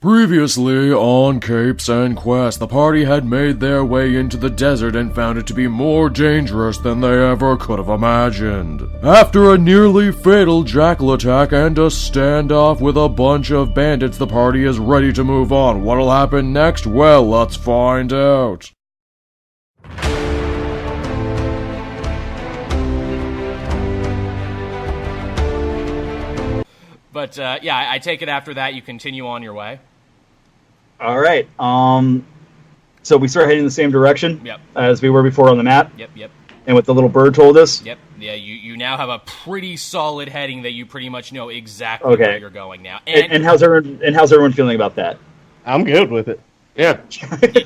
Previously on Capes and Quest, the party had made their way into the desert and found it to be more dangerous than they ever could have imagined. After a nearly fatal jackal attack and a standoff with a bunch of bandits, the party is ready to move on. What'll happen next? Well, let's find out. But, yeah, I take it after that you continue on your way. All right. So we start heading in the same direction as we were before on the map. Yep. And what the little bird told us. Yep. Yeah, you now have a pretty solid heading that you pretty much know exactly where you're going now. And how's everyone feeling about that? I'm good with it. Yeah.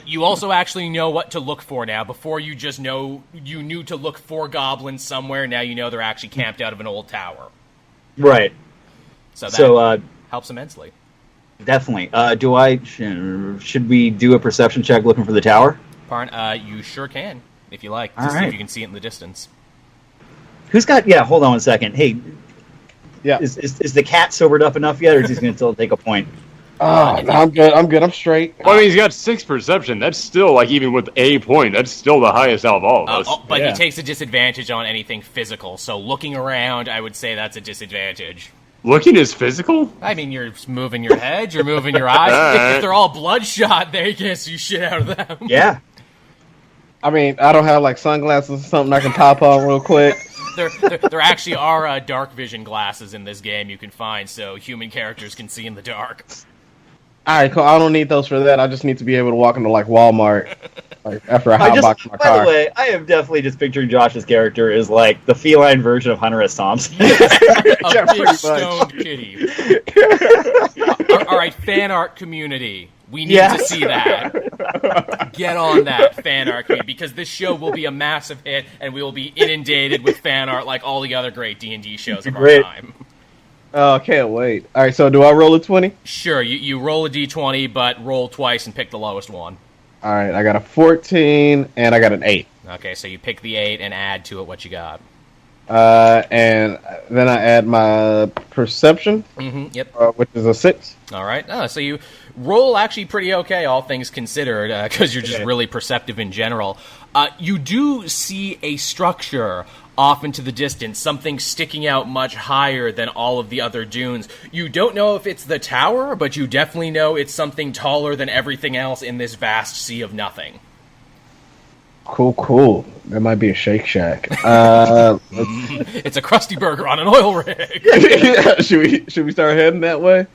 You also actually know what to look for now. Before you just knew to look for goblins somewhere. Now you know they're actually camped out of an old tower. Right. So that helps immensely. Definitely. Should we do a perception check looking for the tower? Parn, you sure can, if you like. All See right. if you can see it in the distance. Who's got... Yeah, hold on one second. Hey, Yeah. is the cat sobered up enough yet, or is he going to still take a point? I'm good. I'm straight. Well, I mean, he's got 6 perception. That's still, like, even with a point, that's still the highest out of all of us. But he takes a disadvantage on anything physical, so looking around, I would say that's a disadvantage. Looking is physical? I mean, you're moving your head, you're moving your eyes. If they're all bloodshot, they can't see shit out of them. Yeah. I mean, I don't have, like, sunglasses or something I can pop on real quick. There actually are dark vision glasses in this game you can find, so human characters can see in the dark. Alright, cool. I don't need those for that. I just need to be able to walk into, like, Walmart like, after I hotbox my car. By the way, I am definitely just picturing Josh's character as, like, the feline version of Hunter S. Thompson. A big stoned kitty. All right, fan art community. We need to see that. Get on that, fan art community, because this show will be a massive hit, and we will be inundated with fan art like all the other great D&D shows of our time. Oh, can't wait. Alright, so do I roll a 20? Sure, you roll a d20, but roll twice and pick the lowest one. Alright, I got a 14, and I got an 8. Okay, so you pick the 8 and add to it what you got. And then I add my perception, which is a 6. All right, so you roll actually pretty okay, all things considered, because you're just really perceptive in general. You do see a structure off into the distance, something sticking out much higher than all of the other dunes. You don't know if it's the tower, but you definitely know it's something taller than everything else in this vast sea of nothing. Cool. That might be a Shake Shack. It's a Krusty Burger on an oil rig. Yeah, should we start heading that way?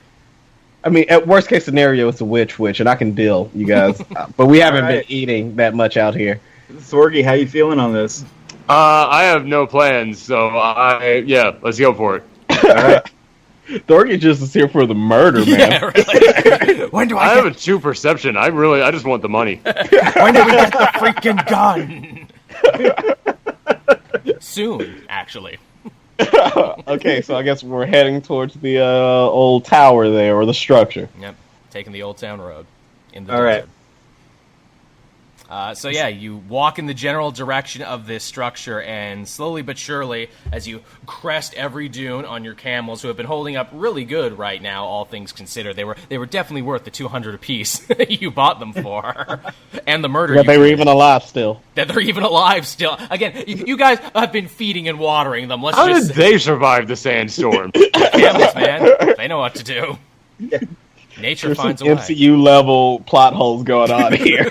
I mean, at worst case scenario, it's a witch, and I can deal, you guys. But we haven't been eating that much out here. Sorgi, how you feeling on this? I have no plans, so let's go for it. All right. Thorgy just is here for the murder, man. Yeah, really. When do I have a 2 perception. I just want the money. When do we get the freaking gun? Soon, actually. Okay, so I guess we're heading towards the old tower there, or the structure. Yep, taking the Old Town Road. In the All right. So yeah, you walk in the general direction of this structure, and slowly but surely, as you crest every dune on your camels, who have been holding up really good right now, all things considered, they were definitely worth the 200 apiece you bought them for, and the murder. Yeah, they were even alive still. That they're even alive still. Again, you guys have been feeding and watering them. How did they survive the sandstorm? Camels, man, they know what to do. Yeah. Nature There's finds a some way. MCU level plot holes going on here.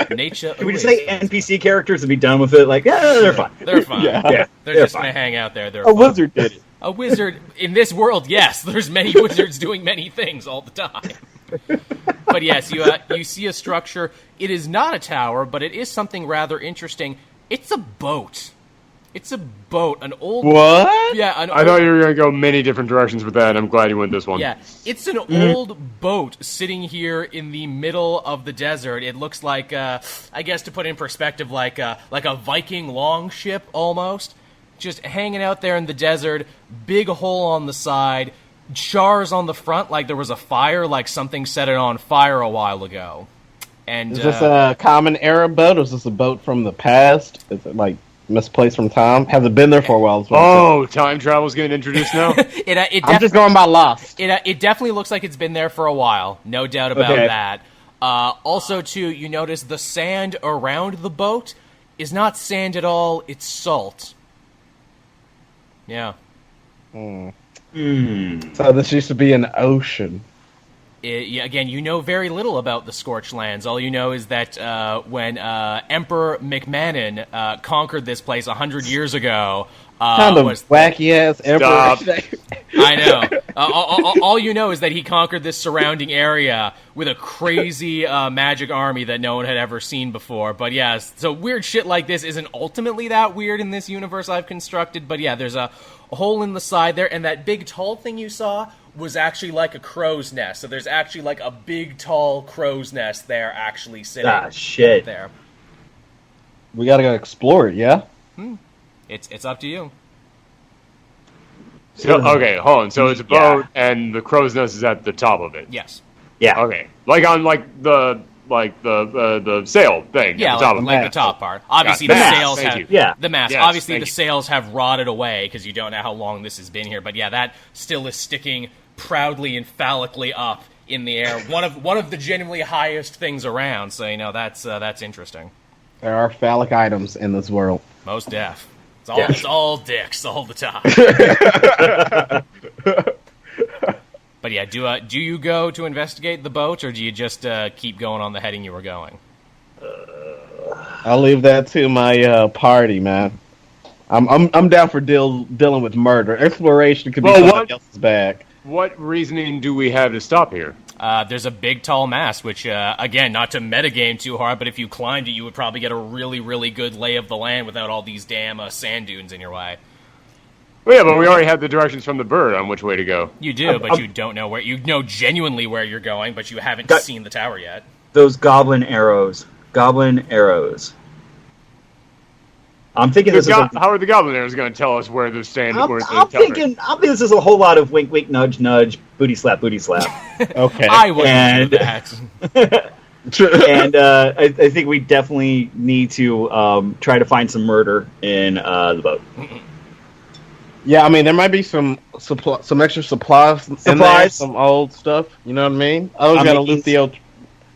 Nature. Can we just say NPC characters and be done with it? Like, they're fine. They're fine. Yeah. They're just going to hang out there. They're A fun. wizard did it. A wizard in this world, yes. There's many wizards doing many things all the time. But yes, you see a structure. It is not a tower, but it is something rather interesting. It's a boat. It's a boat, an old... What? Yeah, I thought you were going to go many different directions with that. I'm glad you went this one. Yeah, it's an old boat sitting here in the middle of the desert. It looks like, I guess to put in perspective, like a Viking longship almost. Just hanging out there in the desert, big hole on the side, chars on the front like there was a fire, like something set it on fire a while ago. And Is this a common era boat, or is this a boat from the past? Is it like misplaced from time? Has it been there for a while? Oh, time travel's getting introduced now? I'm just going by Lost. It definitely looks like it's been there for a while. No doubt about that. Also, too, you notice the sand around the boat is not sand at all, it's salt. Yeah. So this used to be an ocean. Again, you know very little about the Scorched Lands. All you know is that when Emperor McMahon conquered this place 100 years ago... kind of wacky-ass emperor. I know. All you know is that he conquered this surrounding area with a crazy magic army that no one had ever seen before. But yeah, so weird shit like this isn't ultimately that weird in this universe I've constructed. But yeah, there's a hole in the side there, and that big tall thing you saw was actually like a crow's nest. So there's actually like a big tall crow's nest there actually sitting there. We gotta go explore it, yeah? It's up to you. So, okay, hold on. So it's a boat, and the crow's nest is at the top of it. Yes. Yeah. Okay. Like on the sail thing. Yeah, at the top of the top part. Obviously, the sails mast. have the mast. Yes, Obviously, the sails have rotted away because you don't know how long this has been here. But yeah, that still is sticking proudly and phallically up in the air. One of the genuinely highest things around. So that's interesting. There are phallic items in this world. Most deaf. It's all dicks all the time. But yeah, do you go to investigate the boat, or do you just keep going on the heading you were going? I'll leave that to my party, man. I'm down for dealing with murder. Exploration could be somebody else's bag. What reasoning do we have to stop here? There's a big, tall mast, which, again, not to metagame too hard, but if you climbed it, you would probably get a really, really good lay of the land without all these damn sand dunes in your way. Well, yeah, but we already have the directions from the bird on which way to go. You do, but you don't know where. You know genuinely where you're going, but you haven't seen the tower yet. Those goblin arrows. I'm thinking this is how are the goblin arrows going to tell us where they're staying? I'm thinking this is a whole lot of wink, wink, nudge, nudge, booty slap, booty slap. Okay, I wouldn't do that. And I think we definitely need to try to find some murder in the boat. Yeah, I mean there might be some extra supplies in there, some old stuff. You know what I mean? I always gotta loot the old.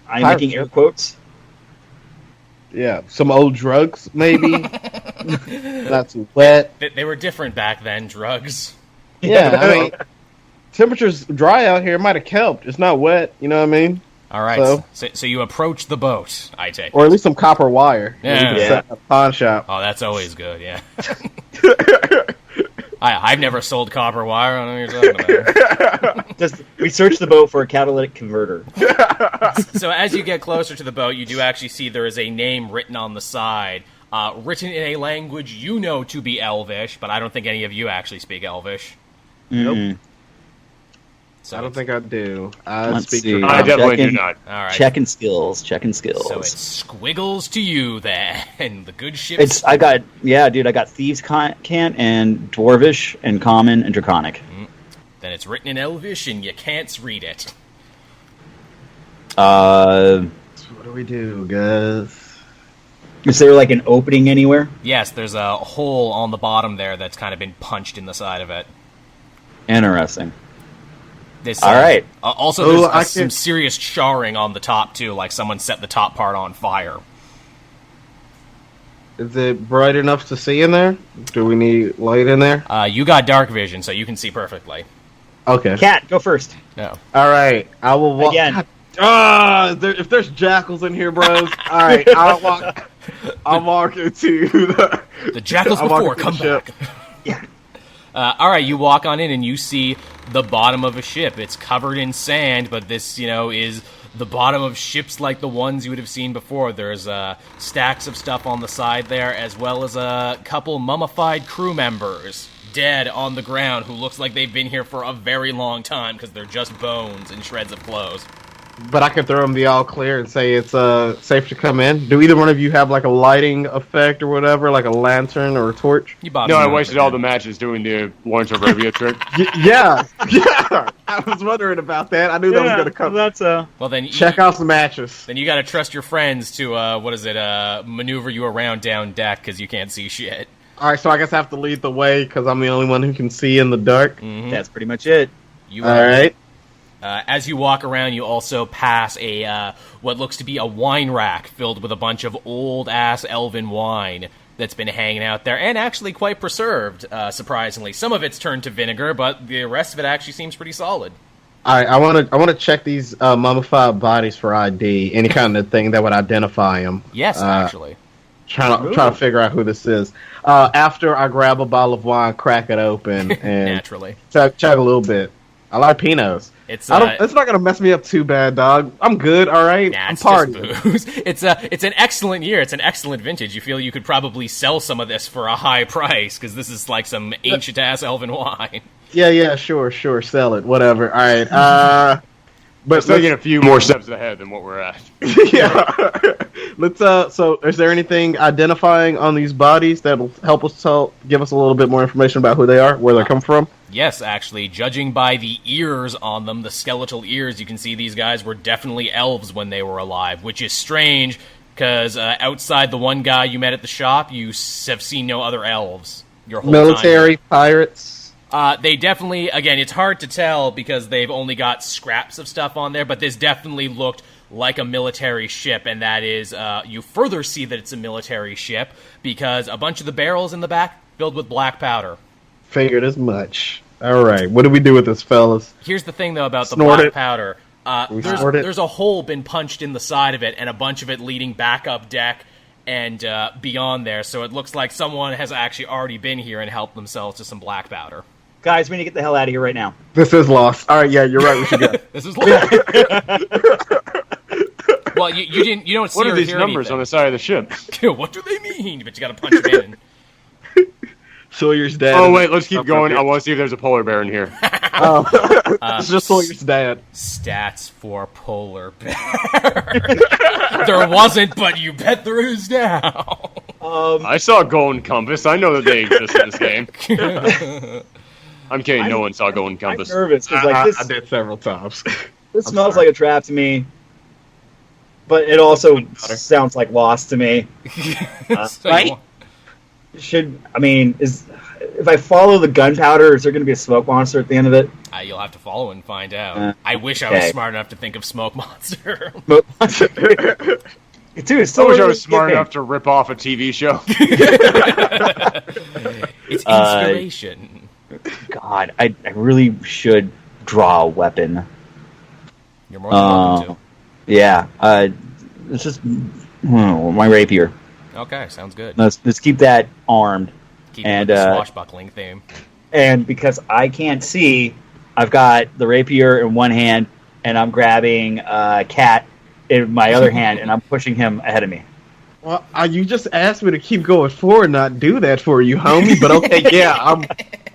I'm making air quotes. Yeah, some old drugs, maybe. Not too wet. They were different back then, drugs. Yeah, I mean, temperature's dry out here. It might have helped. It's not wet, you know what I mean? All right, so you approach the boat, I take or at least some copper wire. Yeah. Set in a pawn shop. Oh, that's always good, yeah. I've never sold copper wire. I don't know what you're talking about. Just we searched the boat for a catalytic converter. So as you get closer to the boat, you do actually see there is a name written on the side, written in a language you know to be Elvish, but I don't think any of you actually speak Elvish. Nope. So I don't think I do. I definitely do not. All right. Checking skills. So it's squiggles to you then. The good ship. I got Thieves' Cant and Dwarvish and Common and Draconic. Then it's written in Elvish and you can't read it. So what do we do, guys? Is there like an opening anywhere? Yes, there's a hole on the bottom there that's kind of been punched in the side of it. Interesting. All right. Also, there's some serious charring on the top, too, like someone set the top part on fire. Is it bright enough to see in there? Do we need light in there? You got dark vision, so you can see perfectly. Okay. Cat, go first. No. All right. I will walk. Again. If there's jackals in here, bros. All right. I'll walk into the jackals before come back. Yeah. All right, you walk on in and you see the bottom of a ship. It's covered in sand, but this, is the bottom of ships like the ones you would have seen before. There's stacks of stuff on the side there, as well as a couple mummified crew members dead on the ground who looks like they've been here for a very long time because they're just bones and shreds of clothes. but I can throw them the all clear and say it's safe to come in. Do either one of you have like a lighting effect or whatever, like a lantern or a torch? No, I wasted all the matches doing the Lawrence of Arabia trick. Yeah. I was wondering about that. I knew that was going to come. That's Well, then check out some matches. Then you got to trust your friends to maneuver you around down deck because you can't see shit. All right, so I guess I have to lead the way because I'm the only one who can see in the dark. Mm-hmm. That's pretty much it. All right. As you walk around, you also pass a what looks to be a wine rack filled with a bunch of old-ass elven wine that's been hanging out there, and actually quite preserved, surprisingly. Some of it's turned to vinegar, but the rest of it actually seems pretty solid. I want to check these mummified bodies for ID, any kind of thing that would identify them. Yes, actually. Trying to figure out who this is. After I grab a bottle of wine, crack it open, and naturally chug a little bit. I like Pinots. It's not gonna mess me up too bad, dog. I'm good, all right. Nah, I'm it's partying. just booze. It's an excellent year. It's an excellent vintage. You feel you could probably sell some of this for a high price because this is like some ancient ass elven wine. Yeah, sure, sell it, whatever. All right. But taking a few more steps ahead than what we're at. Yeah. Let's. So, is there anything identifying on these bodies that'll help us give us a little bit more information about who they are, where they come from? Yes, actually, judging by the ears on them, the skeletal ears, you can see these guys were definitely elves when they were alive, which is strange because outside the one guy you met at the shop, you have seen no other elves. Your whole military time. Pirates. They definitely, again, it's hard to tell because they've only got scraps of stuff on there, but this definitely looked like a military ship, and that is, you further see that it's a military ship because a bunch of the barrels in the back filled with black powder. Figured as much. All right, what do we do with this, fellas? Here's the thing, though, about the black powder. There's a hole been punched in the side of it, and a bunch of it leading back up deck and beyond there, so it looks like someone has actually already been here and helped themselves to some black powder. Guys, we need to get the hell out of here right now. This is lost. All right, yeah, you're right. We should go. This is lost. Well, you don't see what or are these hear numbers anything. On the side of the ship? What do they mean? But you got to punch them in. Sawyer's dad. Oh wait, let's keep going. I want to see if there's a polar bear in here. It's just Sawyer's dad. Stats for polar bear. There wasn't, but you bet there is now. I saw a golden compass. I know that they exist in this game. I'm kidding. No one saw golden compass. I'm nervous because I did several times. This smells like a trap to me, but it also sounds like Lost to me. Right? If I follow the gunpowder, is there going to be a smoke monster at the end of it? You'll have to follow and find out. I wish I was smart enough to think of smoke monster. Smoke monster. Dude, it's I wish I was smart enough to rip off a TV show. It's inspiration. God, I really should draw a weapon. You're more than welcome to. Yeah, it's just my rapier. Okay, sounds good. Let's keep that armed. Keep with the swashbuckling theme. And because I can't see, I've got the rapier in one hand, and I'm grabbing a cat in my other hand, and I'm pushing him ahead of me. Well, you just asked me to keep going forward, not do that for you, homie. But okay, yeah,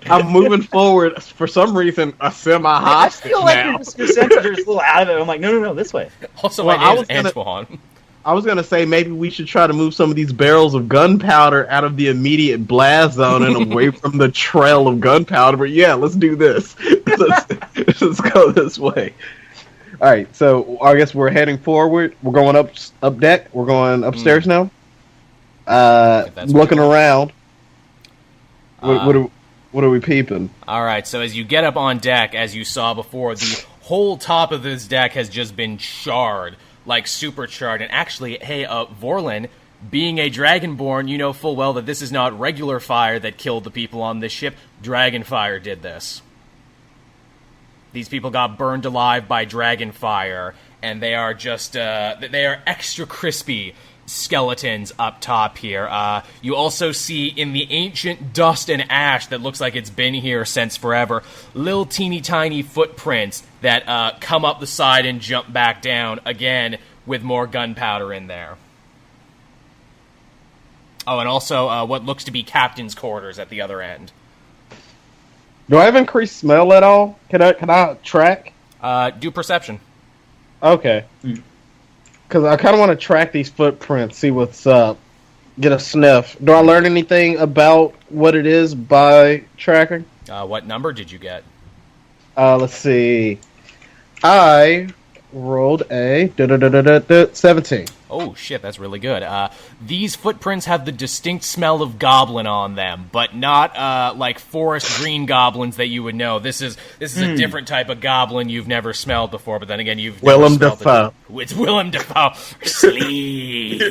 I'm moving forward. For some reason, a semi-hostage now. I feel like your senses are just a little out of it. I'm like, no, this way. Also, my name is Antoine. I was going to say maybe we should try to move some of these barrels of gunpowder out of the immediate blast zone and away from the trail of gunpowder. But yeah, let's do this. Let's go this way. All right, so I guess we're heading forward. We're going up deck. We're going upstairs now. Looking around. What are we peeping? All right, so as you get up on deck, as you saw before, the whole top of this deck has just been charred. Like supercharged, and actually, hey, Vorlin, being a Dragonborn, you know full well that this is not regular fire that killed the people on this ship. Dragon fire did this. These people got burned alive by dragon fire, and they are just, they are extra crispy skeletons up top here. You also see in the ancient dust and ash that looks like it's been here since forever, little teeny tiny footprints that come up the side and jump back down, again, with more gunpowder in there. Oh, and also what looks to be captain's quarters at the other end. Do I have increased smell at all? Can I track? Do perception. Okay. Because I kind of want to track these footprints, see what's up, get a sniff. Do I learn anything about what it is by tracking? What number did you get? Let's see. I rolled a 17. Oh, shit, that's really good. These footprints have the distinct smell of goblin on them, but not like forest green goblins that you would know. This is a different type of goblin you've never smelled before, but then again, you've never Willem smelled Dafoe. It's Willem Dafoe. Sleep.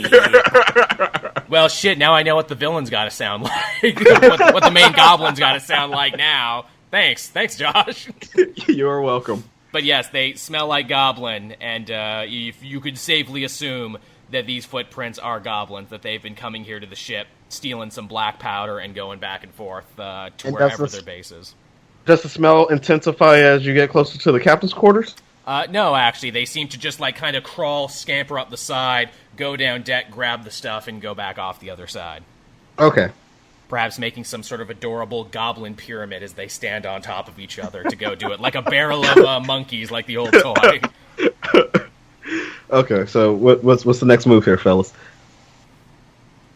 Well, shit, now I know what the villain's got to sound like. what the main goblin's got to sound like now. Thanks, Josh. You're welcome. But yes, they smell like goblin, and you could safely assume that these footprints are goblins, that they've been coming here to the ship, stealing some black powder, and going back and forth to and wherever their base is. Does the smell intensify as you get closer to the captain's quarters? No, actually, they seem to just like kind of crawl, scamper up the side, go down deck, grab the stuff, and go back off the other side. Okay. Perhaps making some sort of adorable goblin pyramid as they stand on top of each other to go do it, like a barrel of monkeys, like the old toy. Okay, so what's the next move here, fellas?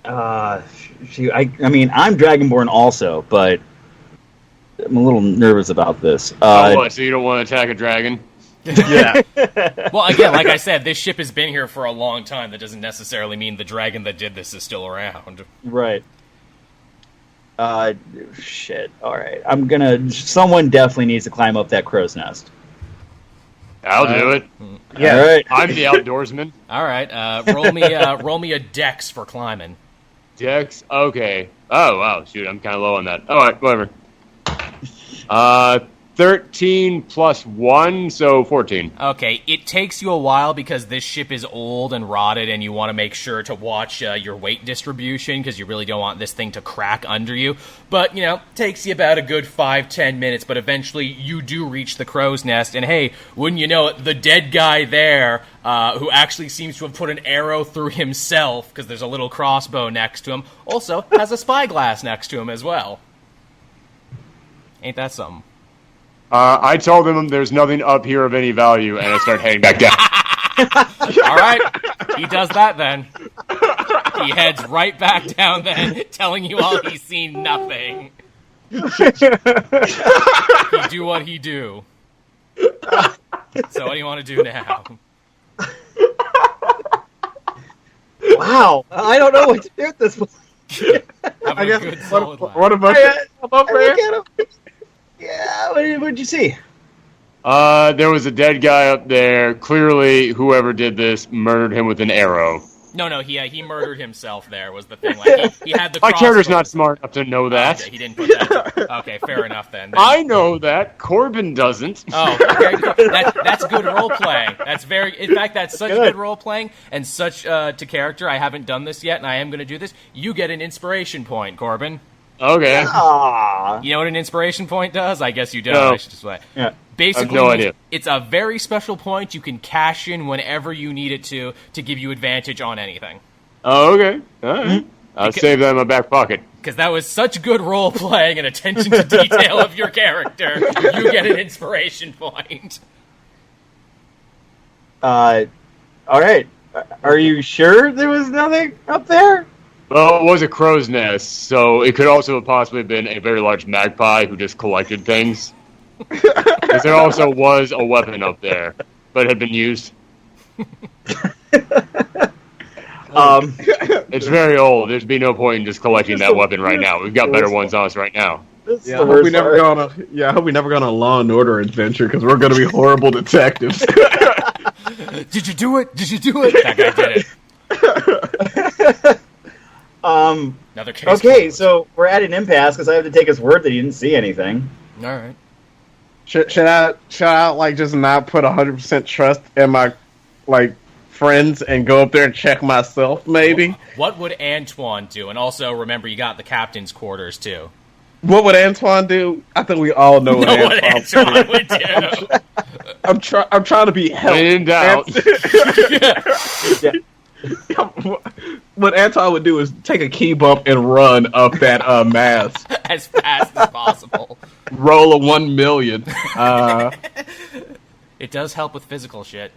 Shoot, I mean, I'm Dragonborn also, but I'm a little nervous about this. So you don't want to attack a dragon? Yeah. Well, again, like I said, this ship has been here for a long time. That doesn't necessarily mean the dragon that did this is still around. Right. Shit. All right. Someone definitely needs to climb up that crow's nest. I'll do it. Yeah. All right. I'm the outdoorsman. All right, roll me a dex for climbing. Dex? Okay. Oh, wow. Shoot, I'm kind of low on that. All right, whatever. 13 plus 1, so 14. Okay, it takes you a while because this ship is old and rotted, and you want to make sure to watch your weight distribution because you really don't want this thing to crack under you. But, takes you about a good 5-10 minutes, but eventually you do reach the crow's nest, and hey, wouldn't you know it, the dead guy there, who actually seems to have put an arrow through himself, because there's a little crossbow next to him, also has a spyglass next to him as well. Ain't that something? I told him there's nothing up here of any value, and I start heading back down. All right, he does that then. He heads right back down then, telling you all he's seen nothing. He do what he do. So what do you want to do now? Wow. I don't know what to do at this point. Have a good solid laugh. What about Yeah, what did you see? There was a dead guy up there. Clearly, whoever did this murdered him with an arrow. No, he murdered himself there was the thing. Like, he had the My character's crossbow. not smart enough to know that. Okay, he didn't put that. Okay, fair enough then. I know that. Corbin doesn't. Oh, okay. That's good role playing. In fact, that's such good role playing and such to character. I haven't done this yet, and I am going to do this. You get an inspiration point, Corbin. Okay. Aww. You know what an inspiration point does? I guess you don't. No. I should just wait. Yeah. Basically, I have no idea. It's a very special point you can cash in whenever you need it to give you advantage on anything. Oh, okay. All right. I'll save that in my back pocket. Because that was such good role playing and attention to detail of your character, you get an inspiration point. All right. Are you sure there was nothing up there? Well, it was a crow's nest, so it could also have possibly been a very large magpie who just collected things. Because there also was a weapon up there, but it had been used. It's very old. There'd be no point in just collecting that weapon right now. We've got better ones on us right now. Yeah, I hope we never go on a Law and Order adventure because we're going to be horrible detectives. Did you do it? Did you do it? That guy did it. Another case. Okay, so we're at an impasse because I have to take his word that he didn't see anything. All right. Should I like just not put 100% trust in my friends and go up there and check myself? Maybe. What would Antoine do? And also remember, you got the captain's quarters too. What would Antoine do? I think we all know what Antoine would do. I'm trying to be helpful. In doubt. What Anton would do is take a key bump and run up that mast. As fast as possible. Roll a 1 million. It does help with physical shit.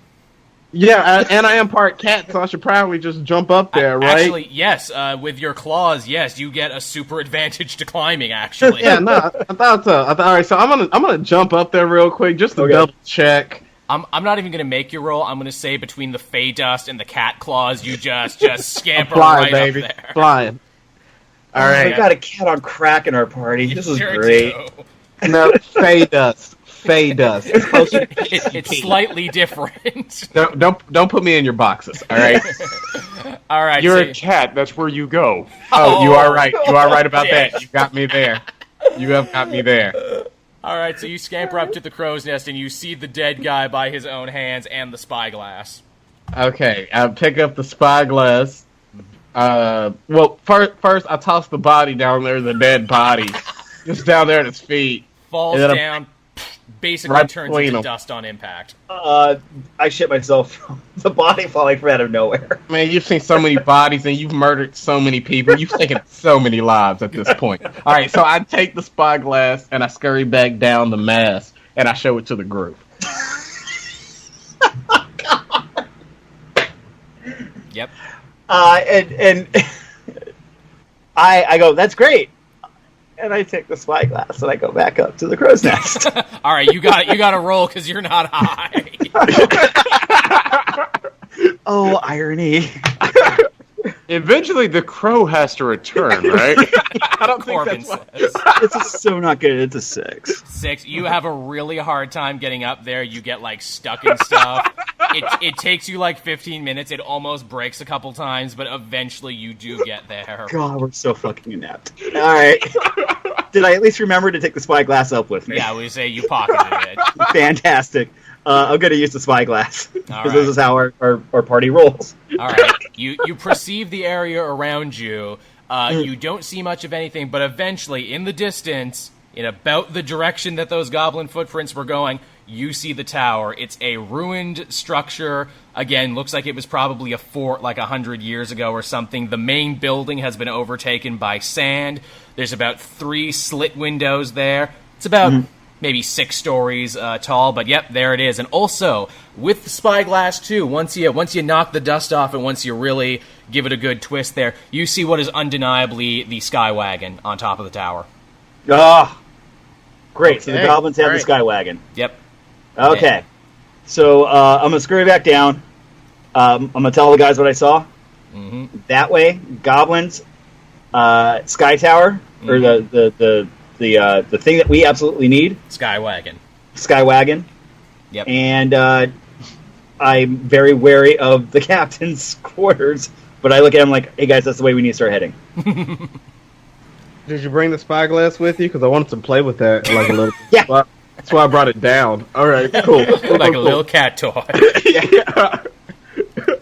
Yeah, and I am part cat, so I should probably just jump up there, right? Actually, yes. With your claws, yes, you get a super advantage to climbing. Actually, Yeah, no, I thought so. All right, so I'm gonna jump up there real quick just to double check. I'm not even gonna make you roll. I'm gonna say between the fey dust and the cat claws, you just scamper Flying, right baby, up there. flying. All We right, got a cat on crack in our party. This is Sure great. do. no, fey dust. Fey dust. It's close to It's slightly different. don't put me in your boxes. All right. All right. You're so- a cat. That's where you go. Oh, you are right. You are right about Yes. that. You got me there. You have got me there. All right, so you scamper up to the crow's nest and you see the dead guy by his own hands and the spyglass. Okay, I pick up the spyglass. Well, first I toss the body down there, the dead body, just down there at its feet. Falls And then down, basically Right turns between into them. dust on impact. I shit myself from the body falling from out of nowhere. Man, you've seen so many bodies and you've murdered so many people. You've taken so many lives at this point. All right, so I take the spyglass and I scurry back down the mast and I show it to the group. Yep. And I go, that's great. And I take the spyglass and I go back up to the crow's nest. All right, you got to roll because you're not high. Oh, irony. Eventually, the crow has to return, right? I don't Corbin think says. It's so not good. It's a 6. 6. You have a really hard time getting up there. You get like stuck in stuff. It takes you like 15 minutes. It almost breaks a couple times, but eventually you do get there. God, we're so fucking inept. All right. Did I at least remember to take the spyglass up with me? Yeah, we say you pocketed it. Fantastic. I'm going to use the spyglass because All this right. is how our party rolls. All right, you perceive the area around you. You don't see much of anything, but eventually, in the distance, in about the direction that those goblin footprints were going, you see the tower. It's a ruined structure. Again, looks like it was probably a fort like 100 years ago or something. The main building has been overtaken by sand. There's about 3 slit windows there. It's about maybe 6 stories tall, but yep, there it is. And also, with the spyglass too, once you knock the dust off and once you really give it a good twist there, you see what is undeniably the Skywagon on top of the tower. Ah, great. So the Okay. goblins have All the right. Sky Wagon. Yep. Okay. Yeah. So I'm going to scurry back down. I'm going to tell all the guys what I saw. Mm-hmm. That way, goblins, Sky Tower, or the thing that we absolutely need, Skywagon. Sky Wagon. Yep. And I'm very wary of the captain's quarters, but I look at him like, hey guys, that's the way we need to start heading. Did you bring the spyglass with you? Because I wanted to play with that like a little. Yeah. Well, that's why I brought it down. All right, cool. Like a little cat toy. Yeah.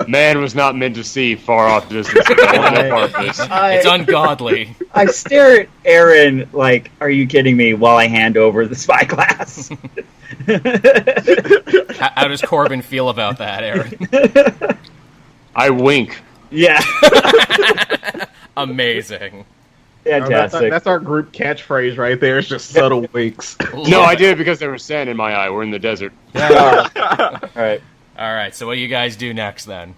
Man was not meant to see far off distance. That part of this. It's ungodly. I stare at Aaron like, are you kidding me, while I hand over the spyglass. How does Corbin feel about that, Aaron? I wink. Yeah. Amazing. Fantastic. That's our group catchphrase right there. It's just subtle winks. No, I did it because there was sand in my eye. We're in the desert. All right. All right, so what do you guys do next then?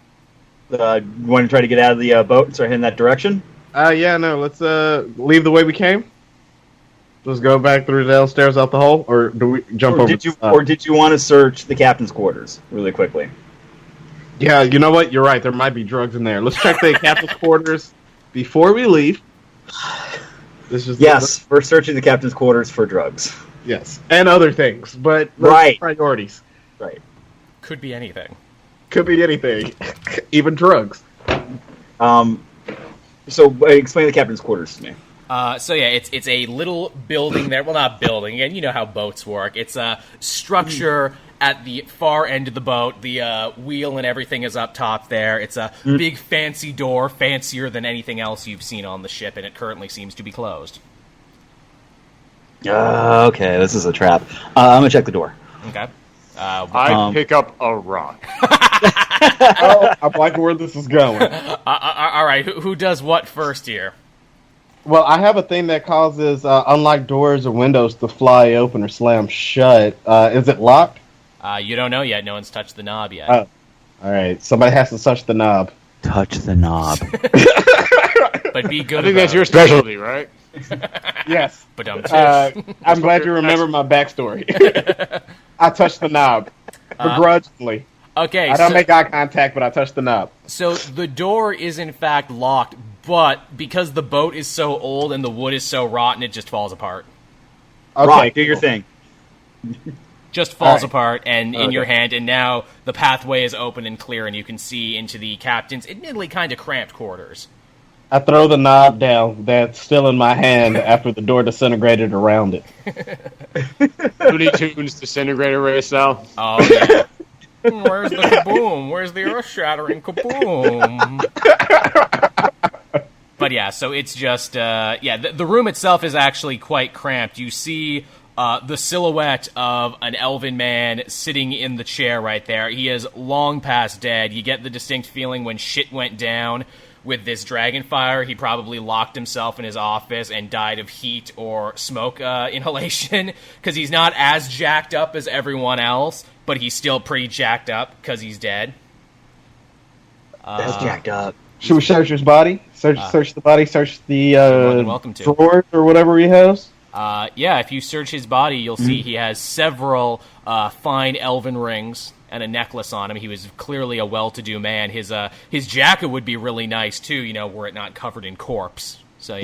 You want to try to get out of the boat and start heading that direction? Yeah, no, let's leave the way we came. Let's go back through the downstairs out the hole, or do we jump Or over? did you want to search the captain's quarters really quickly? Yeah, you know what? You're right. There might be drugs in there. Let's check the captain's quarters before we leave. This is Yes, we're searching the captain's quarters for drugs. yes, and other things, but those Right. are priorities. Right. Could be anything. Could be anything, even drugs. So explain the captain's quarters to me. So yeah, it's a little building there. Well, not building. Again, you know how boats work. It's a structure at the far end of the boat. The wheel and everything is up top there. It's a big fancy door, fancier than anything else you've seen on the ship, and it currently seems to be closed. Okay, this is a trap. I'm gonna check the door. Okay. I pick up a rock. Oh, I'm liking where this is going. All right, who does what first here? Well, I have a thing that causes, unlike doors or windows, to fly open or slam shut. Is it locked? You don't know yet. No one's touched the knob yet. Oh. All right, somebody has to touch the knob. Touch the knob. But be good. I think that's your specialty, right? Yes. But I'm glad you remember my backstory. I touched the knob begrudgingly. Okay, I don't make eye contact, but I touched the knob. So the door is in fact locked, but because the boat is so old and the wood is so rotten, it just falls apart. Okay, Rock, do your thing. Just falls All right. apart and in Okay. your hand, and now the pathway is open and clear, and you can see into the captain's admittedly kind of cramped quarters. I throw the knob down that's still in my hand after the door disintegrated around it. Looney Tunes disintegrator race now. Oh, yeah. Where's the kaboom? Where's the earth-shattering kaboom? But yeah, so it's just, the room itself is actually quite cramped. You see the silhouette of an Elven Man sitting in the chair right there. He is long past dead. You get the distinct feeling when shit went down with this dragon fire, he probably locked himself in his office and died of heat or smoke inhalation, because he's not as jacked up as everyone else, but he's still pretty jacked up because he's dead. That's jacked up. Should we search his body? Search the body. Search the You're more than welcome to. drawers or whatever he has. Yeah, if you search his body, you'll see he has several fine elven rings and a necklace on him. He was clearly a well-to-do man. His jacket would be really nice too, were it not covered in corpse. So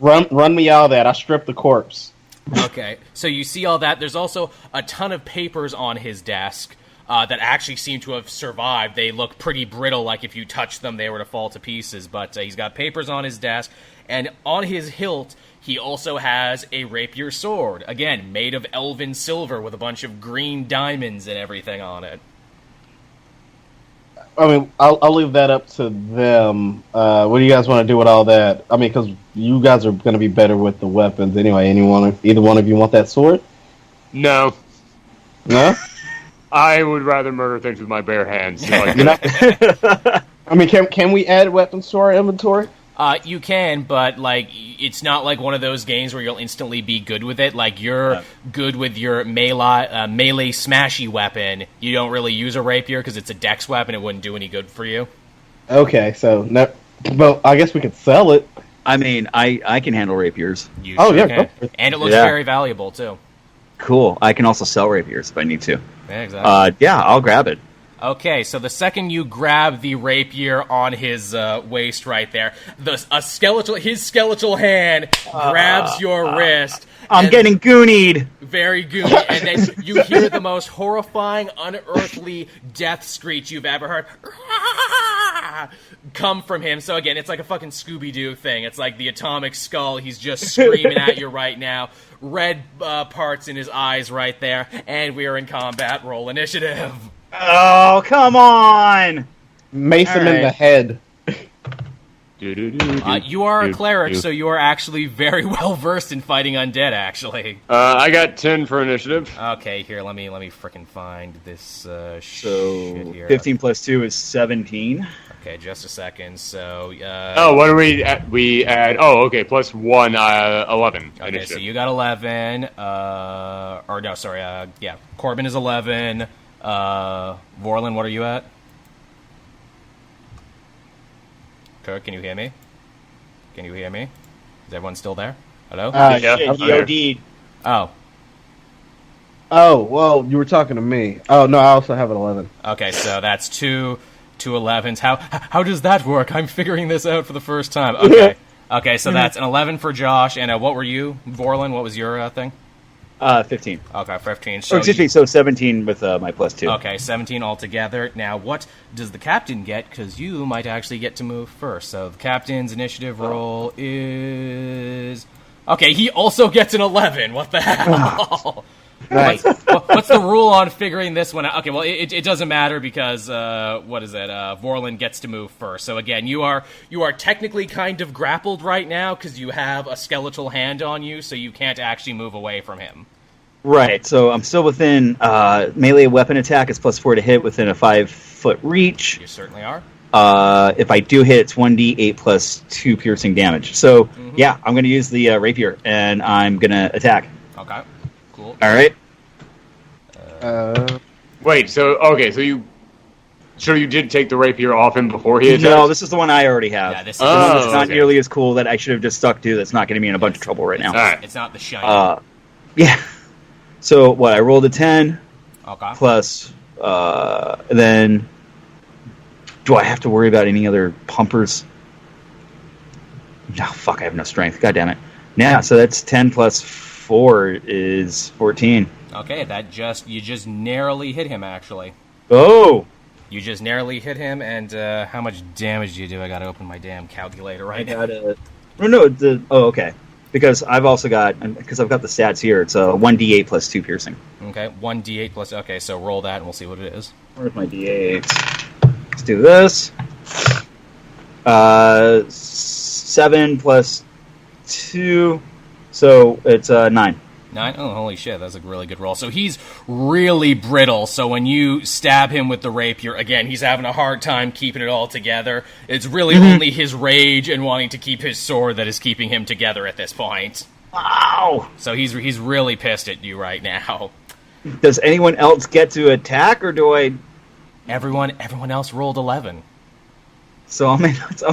Run me all that. I stripped the corpse. Okay, so you see all that. There's also a ton of papers on his desk that actually seem to have survived. They look pretty brittle, like if you touch them, they were to fall to pieces. But he's got papers on his desk, and on his hilt, he also has a rapier sword. Again, made of elven silver with a bunch of green diamonds and everything on it. I mean, I'll leave that up to them. What do you guys want to do with all that? I mean, because you guys are going to be better with the weapons anyway. Either one of you want that sword? No. No? I would rather murder things with my bare hands. Like, I mean, can we add weapons to our inventory? You can, but it's not like one of those games where you'll instantly be good with it. Like you're good with your melee smashy weapon. You don't really use a rapier because it's a dex weapon. It wouldn't do any good for you. Okay, so well, I guess we could sell it. I mean, I can handle rapiers. You Oh, sure yeah, can. go for it. And it looks Yeah. very valuable too. Cool. I can also sell rapiers if I need to. Yeah, exactly. Yeah, I'll grab it. Okay, so the second you grab the rapier on his waist right there, his skeletal hand grabs your wrist. I'm getting goonied. Very goony, and then you hear the most horrifying, unearthly death screech you've ever heard come from him. So again, it's like a fucking Scooby-Doo thing. It's like the atomic skull. He's just screaming at you right now. Red parts in his eyes right there, and we are in combat. Roll initiative. Oh, come on! Mace him in Alright. the head. You are a cleric, so you are actually very well versed in fighting undead. Actually, I got 10 for initiative. okay. Here, let me frickin' find this shit So here. 15 plus 2 is 17. Okay, just a second. So, What do we add? We add. Oh, okay. Plus 1, 11. okay, Initiative. so you got 11. Corbin is 11. Vorlin, what are you at? Kirk, can you hear me? Can you hear me? Is everyone still there? Hello? Yeah, Shit, I'm he there. OD'd. Oh, Oh, well, you were talking to me. Oh, no, I also have an 11. okay, so that's two 11s. How does that work? I'm figuring this out for the first time. Okay. Okay, so that's an 11 for Josh, and what were you, Vorlin? What was your thing? 15. Okay, 15. Oh, So excuse me, so 17 with my plus 2. Okay, 17 altogether. Now, what does the captain get? Because you might actually get to move first. So the captain's initiative roll is... Okay, he also gets an 11. What the hell? Nice. What's the rule on figuring this one out? Okay, well, it doesn't matter because, Vorlin gets to move first. So again, you are technically kind of grappled right now because you have a skeletal hand on you, so you can't actually move away from him. Right, so I'm still within melee weapon attack is plus 4 to hit within a 5-foot reach. You certainly are. If I do hit, it's 1d8 plus 2 piercing damage. So, yeah, I'm going to use the rapier, and I'm going to attack. Okay, cool. All right? Wait. So okay. So you. So you did take the rapier off him before he attacked? No, this is the one I already have. Yeah, this is the one that's not okay. nearly as cool that I should have just stuck to. That's not going to be in a bunch of trouble right now. Alright. It's not the shiny. Yeah. So what? I rolled a 10 Okay. plus. Then, do I have to worry about any other pumpers? No, fuck. I have no strength. God damn it. Yeah. So that's 10 plus 4 is 14. Okay, you just narrowly hit him, actually. Oh. You just narrowly hit him, and how much damage do you do? I gotta open my damn calculator right now. Okay. Because I've also got, because I've got the stats here, it's a 1d8 plus 2 piercing. Okay, 1d8 plus, okay, so roll that and we'll see what it is. Where's my d8? Let's do this. 7 plus 2, so it's 9. 9? Oh, holy shit, that's a really good roll. So he's really brittle, so when you stab him with the rapier, again, he's having a hard time keeping it all together. It's really only his rage and wanting to keep his sword that is keeping him together at this point. Wow! So he's really pissed at you right now. Does anyone else get to attack, or do I... Everyone else rolled 11. So I'm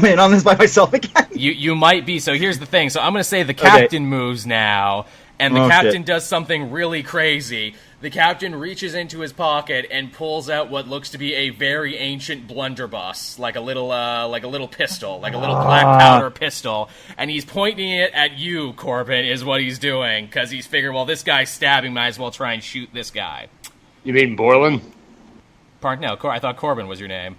in on this by myself again? You might be, so here's the thing. So I'm going to say the captain moves now, and the captain does something really crazy. The captain reaches into his pocket and pulls out what looks to be a very ancient blunderbuss, like a little pistol, like a little black powder pistol, and he's pointing it at you, Corbin, is what he's doing, because he's figured, well, this guy's stabbing, might as well try and shoot this guy. You mean Borland? Pardon? No, I thought Corbin was your name.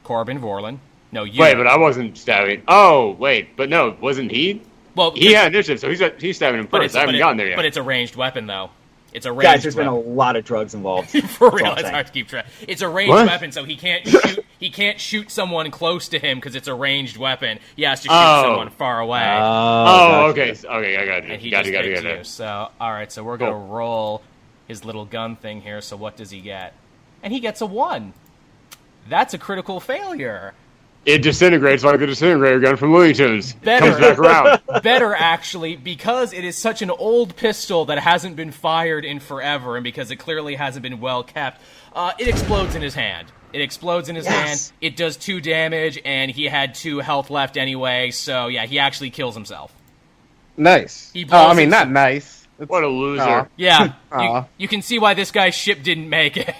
Corbin Vorlin. No, you. Wait, but I wasn't stabbing. Oh, wait, but no, wasn't he? Well, he had initiative, so he's stabbing him first. I haven't gotten there yet. But it's a ranged weapon, though. It's a ranged Guys, there's weapon. been a lot of drugs involved. For real, it's hard to keep track. It's a ranged weapon, so he can't shoot. He can't shoot someone close to him because it's a ranged weapon. He has to shoot someone far away. Okay, I got you. And he Got just you. hit you. So, all right, so we're gonna roll his little gun thing here. So what does he get? And he gets a 1. That's a critical failure. It disintegrates like the disintegrator gun from Looney Tunes. Better. Comes back around. Better, actually, because it is such an old pistol that hasn't been fired in forever, and because it clearly hasn't been well kept, it explodes in his hand. It explodes in his hand, it does 2 damage, and he had 2 health left anyway, so yeah, he actually kills himself. Nice. Not nice. What a loser. Yeah, you can see why this guy's ship didn't make it.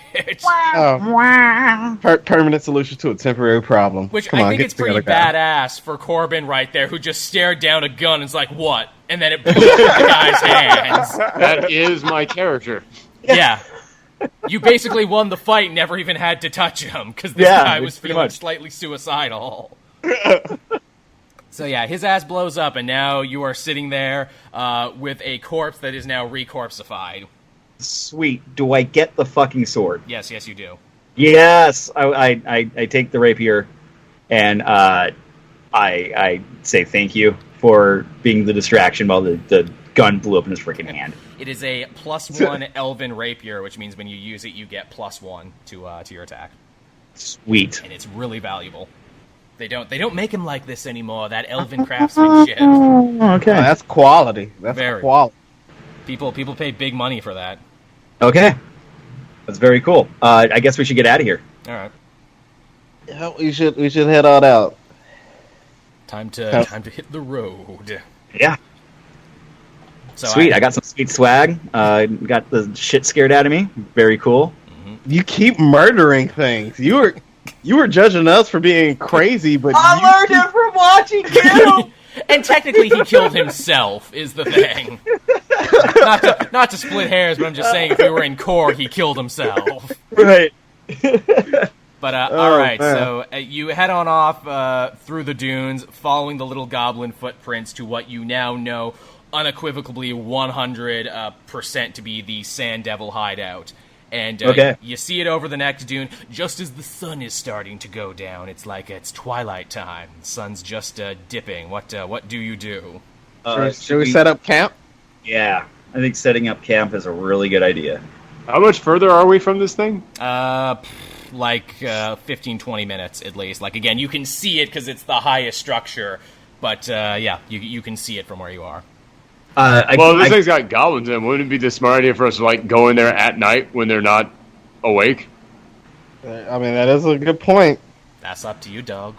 Permanent solution to a temporary problem. Which Come I on, think get it's pretty together, guy. badass for Corbin right there, who just stared down a gun and is like, what? And then it blew into the guy's hands. That is my character. Yeah. You basically won the fight, never even had to touch him, because this guy was feeling slightly suicidal. So yeah, his ass blows up, and now you are sitting there with a corpse that is now recorpsified. Sweet. Do I get the fucking sword? Yes, you do. Yes! I take the rapier, and I say thank you for being the distraction while the gun blew up in his freaking hand. It is a +1 elven rapier, which means when you use it, you get +1 to your attack. Sweet. And it's really valuable. They don't make him like this anymore. That elven craftsmanship. Okay. That's quality. That's Very. quality. People pay big money for that. Okay. That's very cool. I guess we should get out of here. All right. Yeah, we should head on out. Time to hit the road. Yeah. So Sweet. I got some sweet swag. Got the shit scared out of me. Very cool. You keep murdering things. You were judging us for being crazy, but I learned it from watching you. And technically, he killed himself. Is the thing. Not to split hairs, but I'm just saying, if we were in core, he killed himself. Right. But all right, so you head on off through the dunes, following the little goblin footprints to what you now know unequivocally 100% to be the Sand Devil hideout. And you see it over the next dune just as the sun is starting to go down. It's like it's twilight time. The sun's just dipping. What do you do? should we set up camp? Yeah. I think setting up camp is a really good idea. How much further are we from this thing? 15, 20 minutes at least. Like, again, you can see it because it's the highest structure. But, you can see it from where you are. This thing's got goblins in it. Wouldn't it be the smart idea for us to, go in there at night when they're not awake? I mean, that is a good point. That's up to you, dog.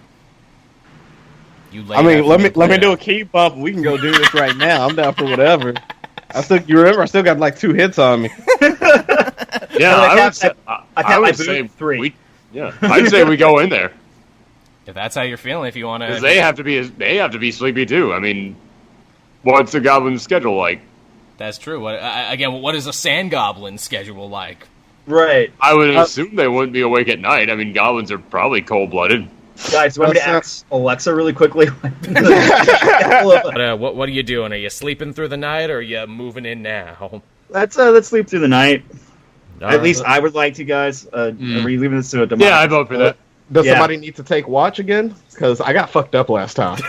You lay I mean, that let me fucking do a out. key bump. We can go do this right now. I'm down for whatever. You remember, I still got like 2 hits on me. Yeah, I would say, I would boot say 3. I'd say we go in there If that's how you're feeling, if you want because to. they have to be sleepy too. I mean, what's the goblin's schedule like? That's true. What is a sand goblin schedule like? Right. I would assume they wouldn't be awake at night. I mean, goblins are probably cold-blooded. Guys, want me to ask Alexa really quickly? What are you doing? Are you sleeping through the night, or are you moving in now? Let's sleep through the night. At least I would like to, guys. Are we leaving this to a democracy? Yeah, I vote for that. Does Yeah. somebody need to take watch again? Because I got fucked up last time.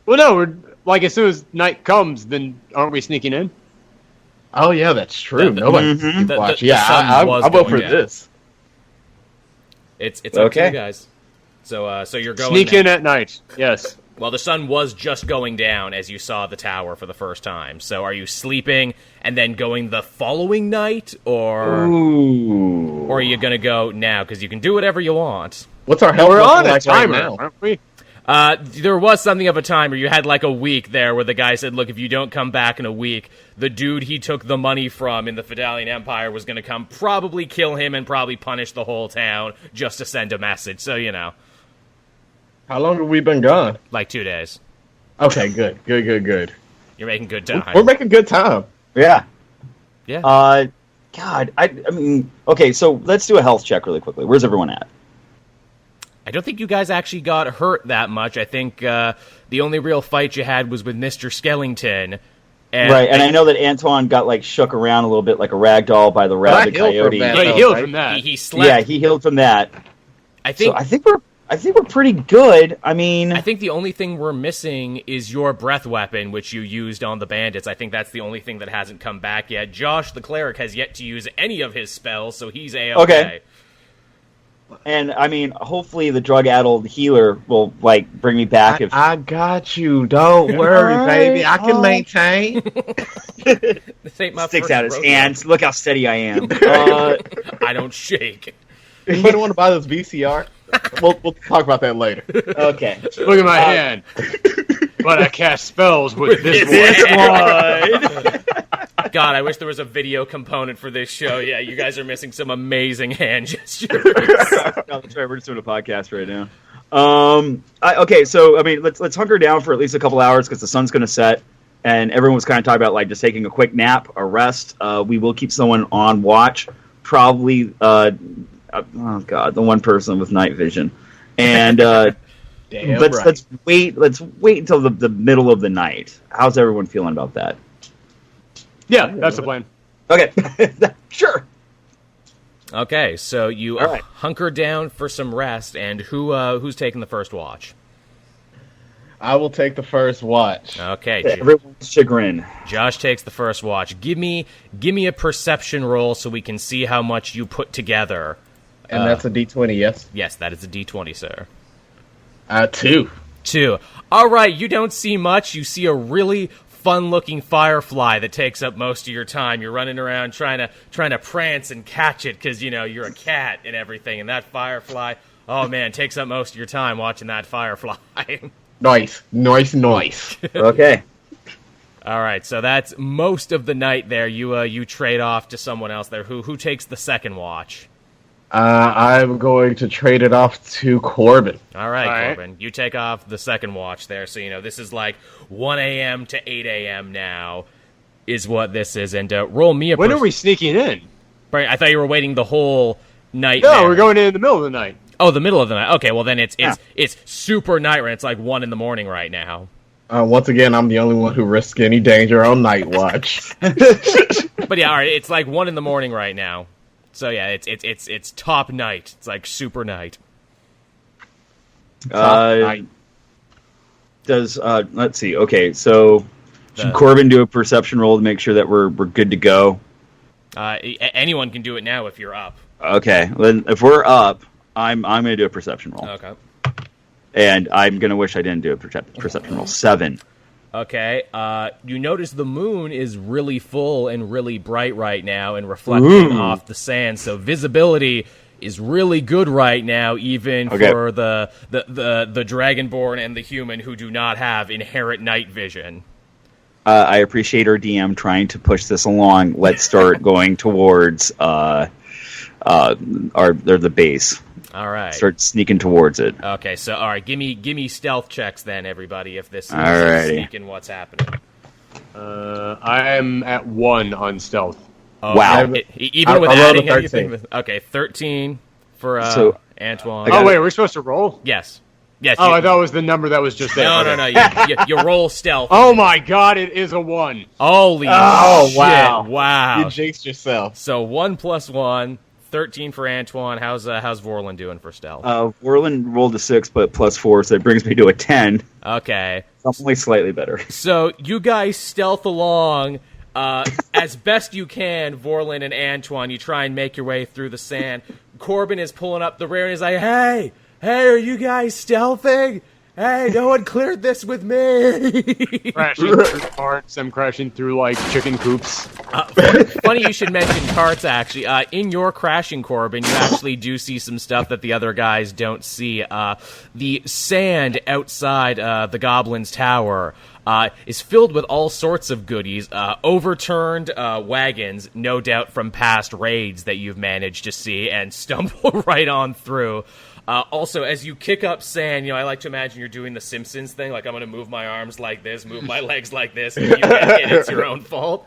Well, no, we're like as soon as night comes, then aren't we sneaking in? Oh yeah, that's true. Nobody needs to watch. the Yeah, sun I was vote for going down. this. It's up to Okay. you guys. So you're going Sneak now. in at night. Yes. Well, the sun was just going down as you saw the tower for the first time. So are you sleeping and then going the following night, or Ooh. are you going to go now? Because you can do whatever you want. What's our health We're looking on a like timer, right now? aren't we? There was something of a timer. You had like a week there where the guy said, look, if you don't come back in a week, the dude he took the money from in the Fidalian Empire was going to come probably kill him and probably punish the whole town just to send a message. So, How long have we been gone? like 2 days. Okay, good. You're making good time. We're making good time. Yeah. Yeah. God, I mean, okay, so let's do a health check really quickly. Where's everyone at? I don't think you guys actually got hurt that much. I think the only real fight you had was with Mr. Skellington. And Right, and I know that Antoine got like shook around a little bit like a rag doll by the I rabid healed from coyote. that. But he Oh, healed right. from that. he slept. Yeah, he healed from that. I think So I think we're pretty good. I mean, I think the only thing we're missing is your breath weapon, which you used on the bandits. I think that's the only thing that hasn't come back yet. Josh, the cleric, has yet to use any of his spells, so he's A-okay. Okay. and I mean, hopefully the drug-addled healer will like bring me back if I got you. Don't worry, baby. I can maintain. This ain't my sticks first out his rodeo. hands. Look how steady I am. I don't shake. Anybody want to buy this VCR? We'll talk about that later. Okay. Look at my hand. But I cast spells with this one. God, I wish there was a video component for this show. Yeah, you guys are missing some amazing hand gestures. No, that's right. We're just doing a podcast right now. Okay, so I mean, let's hunker down for at least a couple hours because the sun's going to set, and everyone was kind of talking about like just taking a quick nap, a rest. We will keep someone on watch, probably. Oh God, the one person with night vision, and Damn let's right. let's wait until the middle of the night. How's everyone feeling about that? Yeah, that's the plan. Okay, sure. Okay, so you All right. hunker down for some rest, and who's taking the first watch? I will take the first watch. Okay, Everyone's chagrin. Josh takes the first watch. Give me a perception roll so we can see how much you put together. And that's a D20, yes? Yes, that is a D20, sir. 2. 2. All right, you don't see much. You see a really fun-looking firefly that takes up most of your time. You're running around trying to prance and catch it because you're a cat and everything. And that firefly, oh man, takes up most of your time watching that firefly. Nice. Okay. All right, so that's most of the night there. You trade off to someone else there. Who takes the second watch? I'm going to trade it off to Corbin. All right, All right. Corbin, you take off the second watch there. So this is like 1 a.m. to 8 a.m. now is what this is. And roll me a. When are we sneaking in? Right, I thought you were waiting the whole night. No, there. we're going in the middle of the night. Oh, the middle of the night. Okay, well then it's super night. Right, it's like 1 a.m. right now. Once again, I'm the only one who risks any danger on night watch. But yeah, all right, it's like 1 a.m. right now. So yeah, it's top night. It's like super night. Does let's see. Okay, so should The- Corbin do a perception roll to make sure that we're good to go? Anyone can do it now if you're up. Okay, then if we're up, I'm going to do a perception roll, Okay. and I'm going to wish I didn't do a perception roll. 7. Okay, you notice the moon is really full and really bright right now and reflecting off the sand, so visibility is really good right now, even for the Dragonborn and the human who do not have inherent night vision. I appreciate our DM trying to push this along. Let's start going towards the base. All right. Start sneaking towards it. Okay, so all right, give me stealth checks then, everybody. If this is sneaking, what's happening? I am at 1 on stealth. Oh, wow! Even with adding anything. Okay, 13 for Antoine. Oh wait, we're supposed to roll? Yes. Oh, I thought it was the number that was just there. No. You roll stealth. Oh my god, it is a 1. Holy shit! Wow! You jinxed yourself. So 1 + 1. 13 for Antoine. How's Vorlin doing for stealth? Vorlin rolled a 6, but +4, so it brings me to a 10. Okay. I'm only slightly better. So you guys stealth along as best you can, Vorlin and Antoine. You try and make your way through the sand. Corbin is pulling up the rear and he's like, Hey, are you guys stealthing? Hey, no one cleared this with me. Crashing through carts. I'm crashing through, like, chicken coops. Funny you should mention carts, actually. In your crashing, Corbin, you actually do see some stuff that the other guys don't see. The sand outside the Goblin's tower is filled with all sorts of goodies. Overturned wagons, no doubt from past raids that you've managed to see and stumble right on through. Also, as you kick up sand, I like to imagine you're doing the Simpsons thing, like I'm going to move my arms like this, move my legs like this, and you get hit, it's your own fault.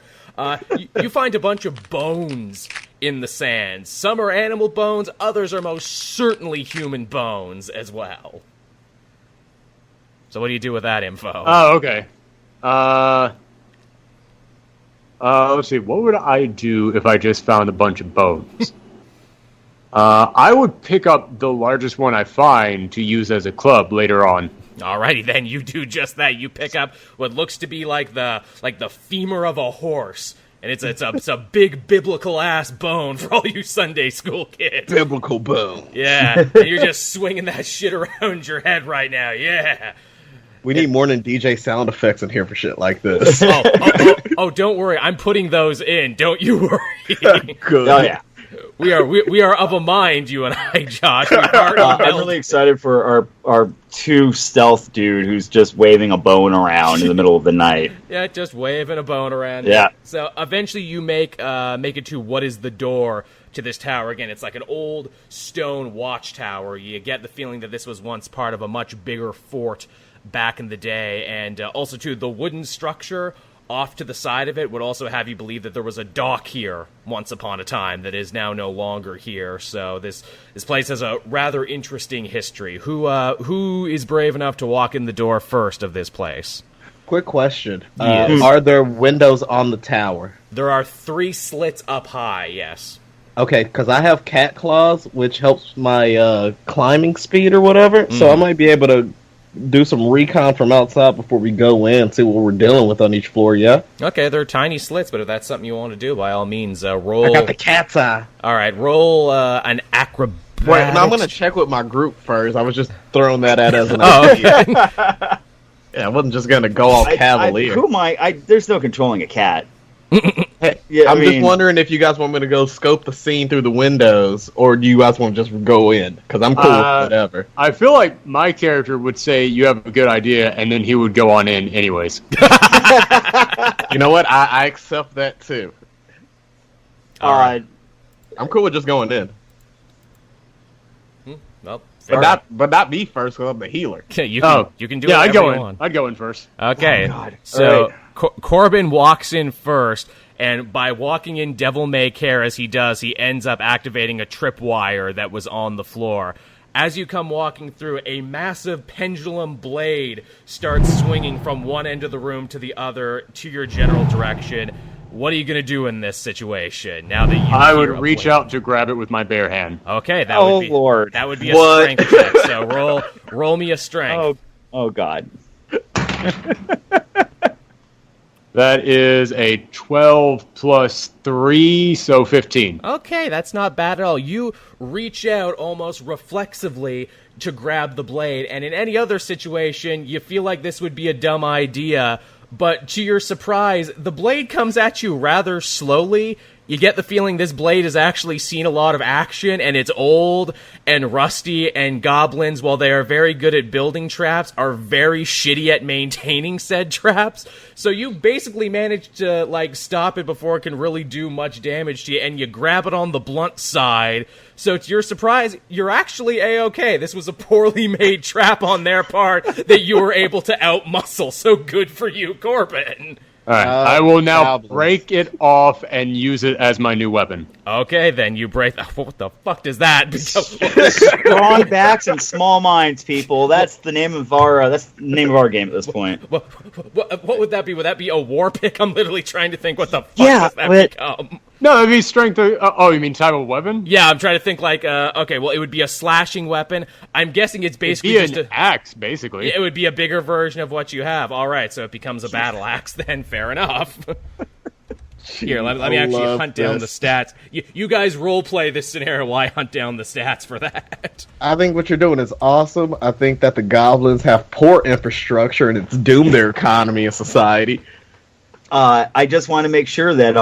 You find a bunch of bones in the sand. Some are animal bones, others are most certainly human bones as well. So what do you do with that info? Oh, okay. Let's see, what would I do if I just found a bunch of bones? I would pick up the largest one I find to use as a club later on. Alrighty, then you do just that. You pick up what looks to be like the femur of a horse, and it's a big biblical ass bone for all you Sunday school kids. Biblical bone. Yeah, and you're just swinging that shit around your head right now. Yeah. We need more than DJ sound effects in here for shit like this. Oh, don't worry. I'm putting those in. Don't you worry. Good. Oh yeah. We are of a mind, you and I, Josh. I'm really excited for our 2 stealth dude who's just waving a bone around in the middle of the night. Yeah, just waving a bone around. Yeah. So eventually you make it to what is the door to this tower. Again, it's like an old stone watchtower. You get the feeling that this was once part of a much bigger fort back in the day. And also, too, the wooden structure off to the side of it would also have you believe that there was a dock here once upon a time that is now no longer here. So this place has a rather interesting history. Who is brave enough to walk in the door first of this place? Quick question. Yes. Are there windows on the tower? There are 3 slits up high, yes. Okay, because I have cat claws, which helps my climbing speed or whatever, so I might be able to do some recon from outside before we go in, see what we're dealing with on each floor, yeah? Okay, they're tiny slits, but if that's something you want to do, by all means, roll... I got the cat's eye. Alright, roll an acrobatics... Wait, no, I'm going to check with my group first. I was just throwing that out as an idea. Yeah, I wasn't just going to go all cavalier. Who am I? There's no controlling a cat. Yeah, I'm just wondering if you guys want me to go scope the scene through the windows, or do you guys want to just go in? Because I'm cool with whatever. I feel like my character would say you have a good idea, and then he would go on in anyways. You know what? I accept that too. Alright. I'm cool with just going in. Well, but not me first, because I'm the healer. Okay, you can do I'd go you in. want. I'd go in first. Okay, oh, God. So Corbin walks in first, and by walking in devil may care as he does, he ends up activating a tripwire that was on the floor. As you come walking through, a massive pendulum blade starts swinging from one end of the room to the other to your general direction. What are you going to do in this situation now that I would reach out to grab it with my bare hand. Okay, that would be Lord. That would be a strength check. So roll me a strength. Oh God. That is a 12 plus 3, so 15. Okay, that's not bad at all. You reach out almost reflexively to grab the blade, and in any other situation, you feel like this would be a dumb idea, but to your surprise, the blade comes at you rather slowly. You get the feeling this blade has actually seen a lot of action, and it's old and rusty, and goblins, while they are very good at building traps, are very shitty at maintaining said traps. So you basically managed to, like, stop it before it can really do much damage to you, and you grab it on the blunt side. So to your surprise, you're actually A-okay. This was a poorly made trap on their part that you were able to outmuscle, so good for you, Corbin. All right, I will now goblins. break it off and use it as my new weapon. Okay, then you break... What the fuck does that... Strong backs and small minds, people. That's the name of our game at this point. What would that be? Would that be a war pick? I'm literally trying to think what the fuck Yeah, does that but- become? No, it'd be strength. Oh, you mean type of weapon? Yeah, I'm trying to think like, okay, well, it would be a slashing weapon. I'm guessing it's basically It'd just be an axe, basically. It would be a bigger version of what you have. All right, so it becomes a battle axe then. Fair enough. Here, let me actually hunt down the stats. You guys role-play this scenario while I hunt down the stats for that. I think what you're doing is awesome. I think that the goblins have poor infrastructure and it's doomed their economy and society. I just want to make sure that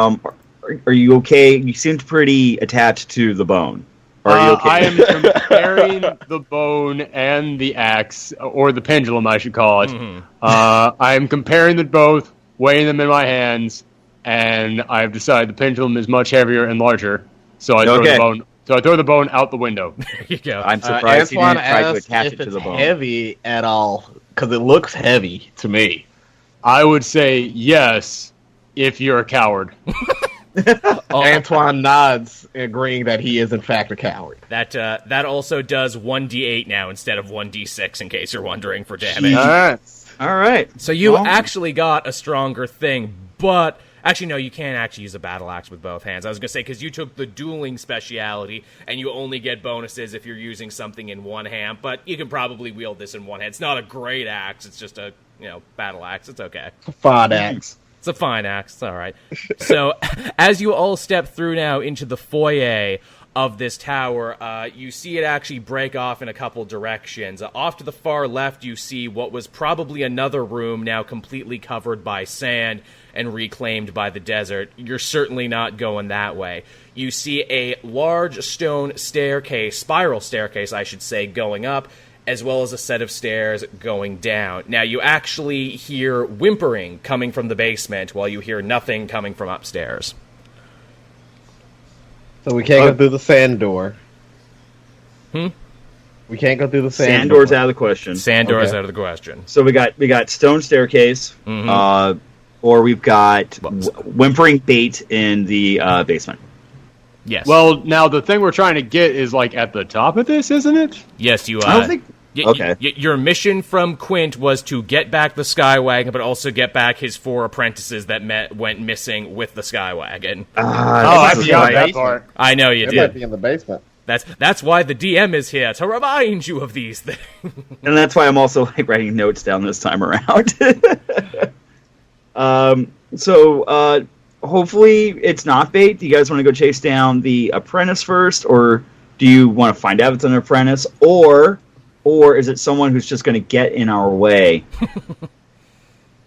are you okay? You seemed pretty attached to the bone. Are you okay? I am comparing the bone and the axe, or the pendulum, I should call it. Mm-hmm. I am comparing them both, weighing them in my hands, and I have decided the pendulum is much heavier and larger. So I throw the bone. So I throw the bone out the window. There you go. I'm surprised you Antoine didn't try to asked attach if it to it's the bone. heavy at all, because it looks heavy to me. I would say yes, if you're a coward. Antoine nods, agreeing that he is in fact a coward. That also does 1d8 now instead of 1d6, in case you're wondering, for damage. All right. All right. So you Well, actually got a stronger thing, but... Actually, no, you can't actually use a battle axe with both hands. I was going to say, because you took the dueling speciality, and you only get bonuses if you're using something in one hand, but you can probably wield this in one hand. It's not a great axe, it's just a, battle axe. It's okay. Fine axe. It's a fine axe, it's all right. So, as you all step through now into the foyer of this tower, you see it actually break off in a couple directions. Off to the far left, you see what was probably another room now completely covered by sand and reclaimed by the desert. You're certainly not going that way. You see a large stone staircase, spiral staircase, I should say, going up, as well as a set of stairs going down. Now, you actually hear whimpering coming from the basement, while you hear nothing coming from upstairs. So we can't go through the sand door. We can't go through the Sand door's out of the question. Sand door is Okay. out of the question. So we got stone staircase, or we've got whimpering bait in the basement. Yes. Well, now the thing we're trying to get is like at the top of this, isn't it? yes, you. I don't think. Okay. Your mission from Quint was to get back the Skywagon, but also get back his 4 apprentices that went missing with the Skywagon. I forgot that part. I know you It might did. be in the basement. That's why the DM is here, to remind you of these things. And that's why I'm also writing notes down this time around. So hopefully it's not bait. Do you guys want to go chase down the apprentice first, or do you want to find out if it's an apprentice, or is it someone who's just going to get in our way?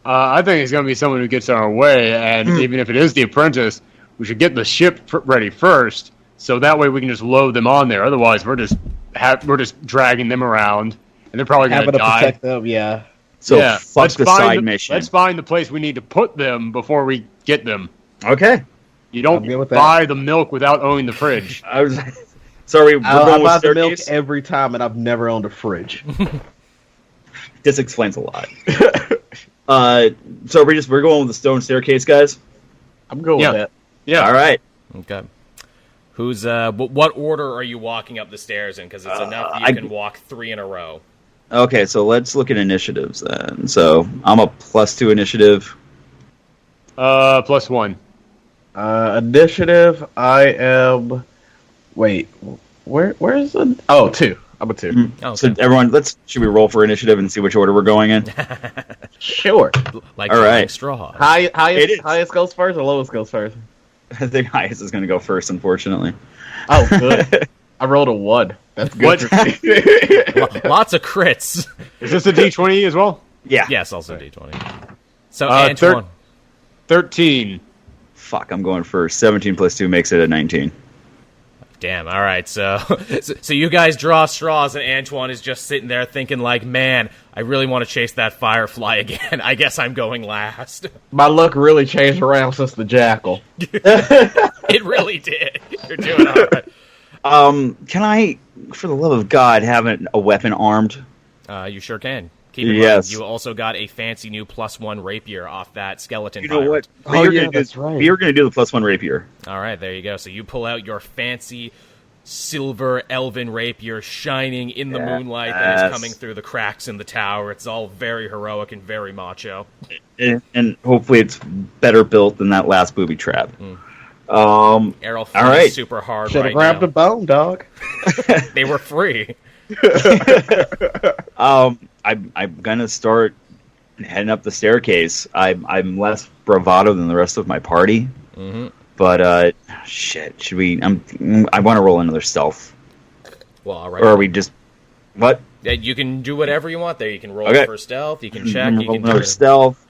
I think it's going to be someone who gets in our way, and even if it is the apprentice, we should get the ship ready first, so that way we can just load them on there. Otherwise, we're just dragging them around, and they're probably going Having to to die. protect them, yeah. So Yeah, fuck let's the find side mission. Let's find the place we need to put them before we get them. Okay. You I'm good don't with that. buy the milk without owning the fridge. I was sorry. We're I going with buy the milk staircase. every time, and I've never owned a fridge. This explains a lot. So we're going with the stone staircase, guys. I'm good Yeah. with that. Yeah. All right. Okay. Who's what order are you walking up the stairs in? Because it's enough that you can walk 3 in a row. Okay, so let's look at initiatives then. So I'm a +2 initiative. +1. Initiative, I am... Wait, where is it? Oh, 2. I'm a 2. Oh, So okay. everyone, should we roll for initiative and see which order we're going in? Sure. Like all right. rolling straw. It is. Highest goes first or lowest goes first? I think highest is going to go first, unfortunately. Oh, good. I rolled a 1. That's good What? for me. Lots of crits. Is this a D20 as well? Yeah. Yes, also D20. So Antoine. 13. Fuck, I'm going first. 17 plus 2 makes it a 19. Damn, all right, so you guys draw straws, and Antoine is just sitting there thinking like, man, I really want to chase that firefly again. I guess I'm going last. My luck really changed around since the jackal. It really did. You're doing all right. Can I, for the love of God, have a weapon armed? You sure can. Keep in mind, you also got a fancy new +1 rapier off that skeleton. You know pirate. what? That's right. You're going to do the +1 rapier. All right, there you go. So you pull out your fancy silver elven rapier shining in the moonlight that is coming through the cracks in the tower. It's all very heroic and very macho. And hopefully it's better built than that last booby trap. Errol all right. super hard Should have right grabbed now. a bone, dog. They were free. I'm gonna start heading up the staircase. I'm less bravado than the rest of my party, but shit. Should we? I want to roll another stealth. Well, all right. Or are we just what? You can do whatever you want there. You can roll for stealth. You can check. I'm You roll can do another stealth.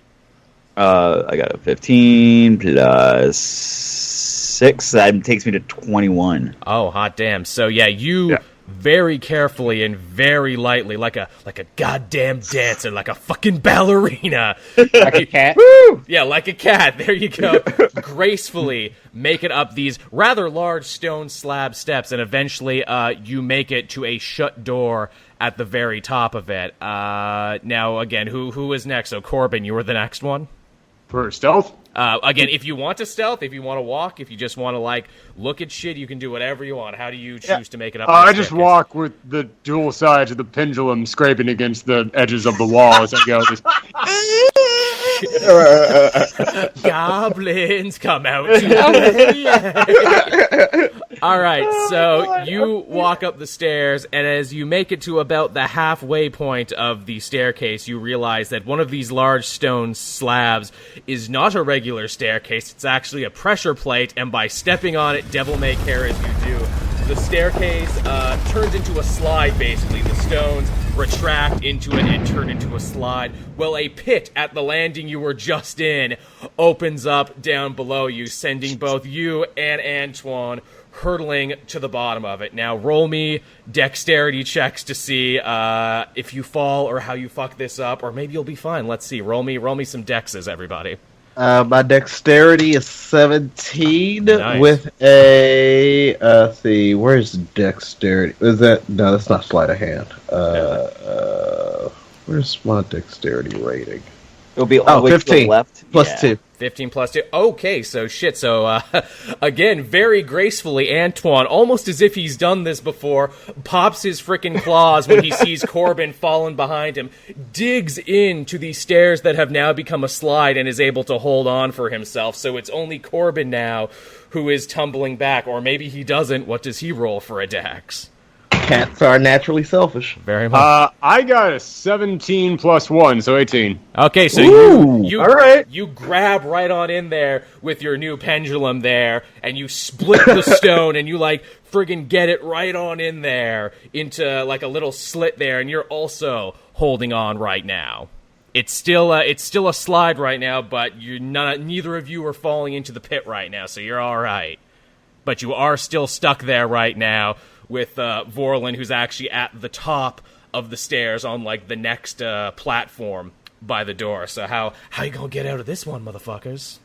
I got a 15 plus 6. That takes me to 21. Oh, hot damn! So yeah, you. Very carefully and very lightly, like a goddamn dancer, like a fucking ballerina. Like a cat. Woo! Yeah, like a cat. There you go. Gracefully make it up these rather large stone slab steps, and eventually you make it to a shut door at the very top of it. Now, again, who is next? So, Corbin, you were the next one? For stealth? Again, if you want to stealth, if you want to walk, if you just want to, like, look at shit, you can do whatever you want. How do you choose to make it up? I just walk with the dual sides of the pendulum scraping against the edges of the wall as I go. Just... Goblins come out. All right, so you walk up the stairs, and as you make it to about the halfway point of the staircase, you realize that one of these large stone slabs is not a regular staircase. It's actually a pressure plate, and by stepping on it, devil may care as you do, the staircase turns into a slide, basically. The stones retract into it and turn into a slide. Well, a pit at the landing you were just in opens up down below you, sending both you and Antoine hurtling to the bottom of it. Now, roll me dexterity checks to see if you fall or how you fuck this up, or maybe you'll be fine. Let's see. Roll me some dexes, everybody. My dexterity is 17 Nice. with a let's see, where's dexterity? Is that no? That's not sleight of hand. Where's my dexterity rating? It'll be all the way to the 15 left. plus 2. 15 plus 2. Okay, so shit. So, again, very gracefully, Antoine, almost as if he's done this before, pops his frickin' claws when he sees Corbin falling behind him, digs into these stairs that have now become a slide, and is able to hold on for himself. So it's only Corbin now who is tumbling back. Or maybe he doesn't. What does he roll for a dex? Cats are naturally selfish. Very much. I got a 17 plus 1, so 18. Okay, so you all right. you grab right on in there with your new pendulum there, and you split the stone, and you, like, friggin' get it right on in there into, like, a little slit there, and you're also holding on right now. It's still a slide right now, but neither of you are falling into the pit right now, so you're all right. But you are still stuck there right now with Vorlin, who's actually at the top of the stairs on, like, the next platform by the door. So how you gonna get out of this one, motherfuckers?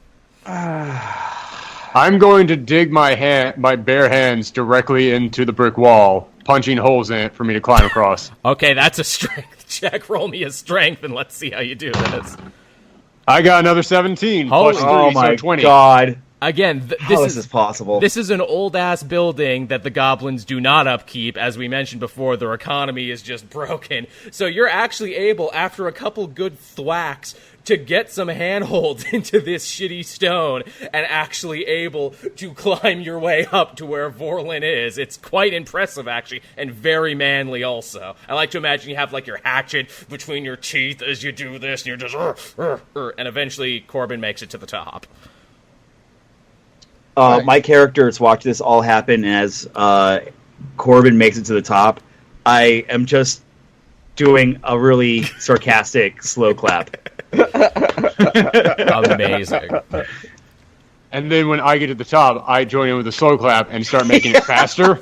I'm going to dig my bare hands directly into the brick wall, punching holes in it for me to climb across. Okay, that's a strength check. Roll me a strength, and let's see how you do this. I got another 17 plus 3, Oh my so 20. God! Again, How is this possible? This is an old-ass building that the goblins do not upkeep. As we mentioned before, their economy is just broken. So you're actually able, after a couple good thwacks, to get some handholds into this shitty stone and actually able to climb your way up to where Vorlin is. It's quite impressive, actually, and very manly also. I like to imagine you have, like, your hatchet between your teeth as you do this, and you're just... and eventually Corbin makes it to the top. My character has watched this all happen as Corbin makes it to the top. I am just doing a really sarcastic slow clap. Amazing. And then when I get to the top, I join in with a slow clap and start making it faster.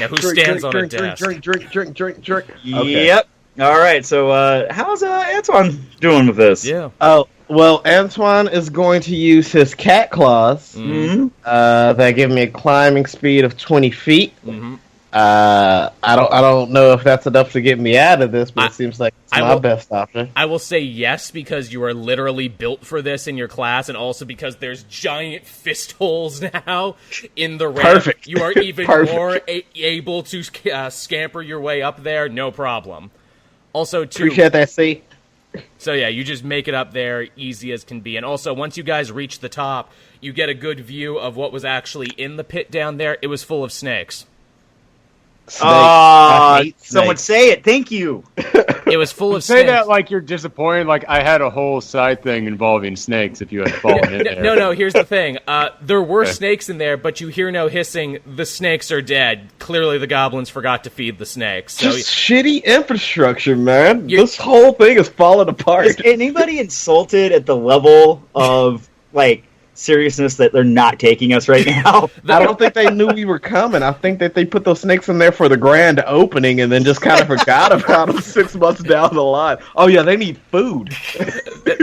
Now, who stands on a desk? Drink. Okay. Yep. All right. So, how's Antoine doing with this? Yeah. Oh, well, Antoine is going to use his cat claws. Mm-hmm. That give me a climbing speed of 20 feet. Mm-hmm. I don't know if that's enough to get me out of this, but it seems like it's my best option. I will say yes, because you are literally built for this in your class, and also because there's giant fist holes now in the ramp. Perfect. You are even more able to scamper your way up there, no problem. Also, too, Appreciate that, C. so yeah, you just make it up there, easy as can be. And also, once you guys reach the top, you get a good view of what was actually in the pit down there. It was full of snakes. Someone say it. Thank you. It was full of Say snakes. that like you're disappointed. Like I had a whole side thing involving snakes. If you had fallen in there. No. Here's the thing. There were snakes in there, but you hear no hissing. The snakes are dead. Clearly, the goblins forgot to feed the snakes. So Just shitty infrastructure, man. This whole thing is falling apart. Is anybody insulted at the level of seriousness that they're not taking us right now? I don't think they knew we were coming. I think that they put those snakes in there for the grand opening and then just kind of forgot about them 6 months down the line. Oh, yeah, they need food.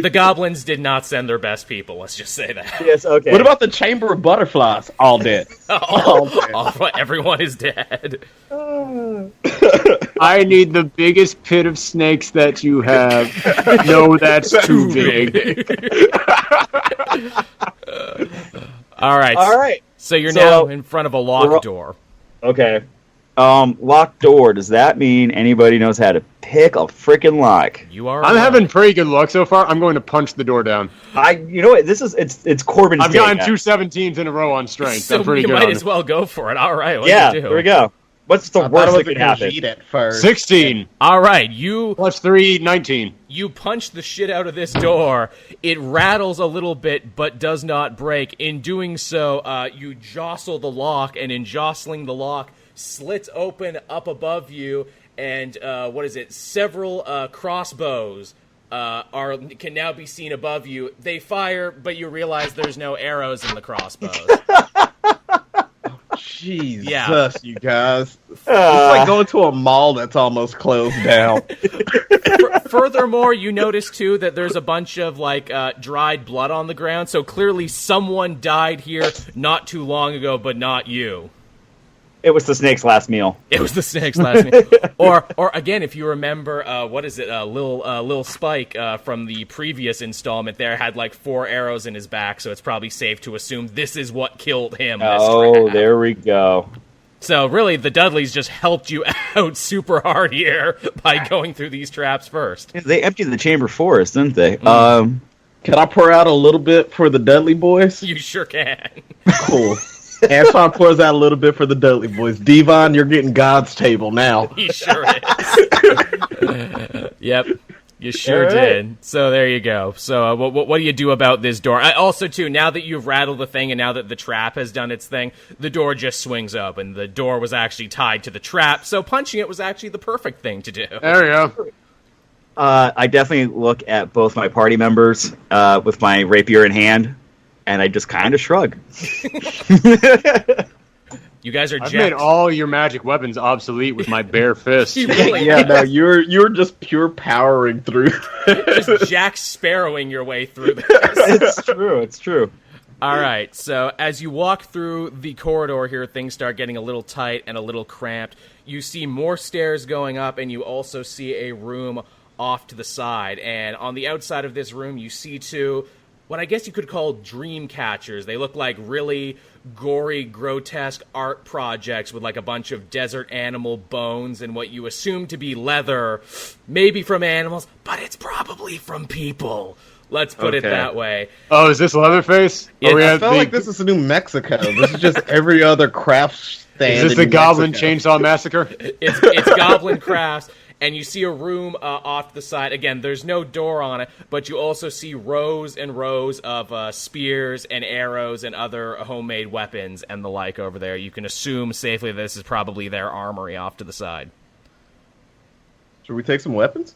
the goblins did not send their best people. Let's just say that. Yes, okay. What about the Chamber of Butterflies? All dead. Everyone is dead. I need the biggest pit of snakes that you have. No, that's too big. All right. So you're now in front of a locked door. Okay. Locked door. Does that mean anybody knows how to pick a freaking lock? You are. I'm having pretty good luck so far. I'm going to punch the door down. You know what? It's Corbin's I've day, gotten guys. 2 17s in a row on strength. So I'm pretty you good. might on as it. well go for it. All right. What Yeah, do you do? there we go. What's the worst that could happen? At first. 16 All right. You plus 3, 19. You punch the shit out of this door. It rattles a little bit, but does not break. In doing so, you jostle the lock, and in jostling the lock, slits open up above you, and several crossbows can now be seen above you. They fire, but you realize there's no arrows in the crossbows. Jesus, you guys. It's like going to a mall that's almost closed down. Furthermore, you notice, too, that there's a bunch of, dried blood on the ground, so clearly someone died here not too long ago, but not you. It was the snake's last meal. It was the snake's last meal. Or again, if you remember, Lil Spike from the previous installment there had 4 arrows in his back, so it's probably safe to assume this is what killed him. Oh, there we go. So really, the Dudleys just helped you out super hard here by going through these traps first. They emptied the chamber for us, didn't they? Can I pour out a little bit for the Dudley boys? You sure can. Cool. Antoine pours out a little bit for the Dudley boys. Devon, you're getting God's table now. He sure is. Yep. You sure did. So there you go. So what do you do about this door? Also, too, now that you've rattled the thing and now that the trap has done its thing, the door just swings open. The door was actually tied to the trap, so punching it was actually the perfect thing to do. There we go. I definitely look at both my party members with my rapier in hand, and I just kind of shrug. You guys are I've jacked. made all your magic weapons obsolete with my bare fist. Yeah, no, you're just pure powering through. Just Jack Sparrowing your way through this. It's true. All right, so as you walk through the corridor here, things start getting a little tight and a little cramped. You see more stairs going up, and you also see a room off to the side. And on the outside of this room, you see two, what I guess you could call dream catchers. They look like really gory, grotesque art projects with like a bunch of desert animal bones and what you assume to be leather, maybe from animals, but it's probably from people. Let's put it that way. Oh, is this Leatherface? I feel like this is New Mexico. This is just every other craft stand. Is this the Goblin Chainsaw Massacre? It's Goblin Crafts, and you see a room off the side. Again, there's no door on it, but you also see rows and rows of spears and arrows and other homemade weapons and the like over there. You can assume safely that this is probably their armory off to the side. Should we take some weapons?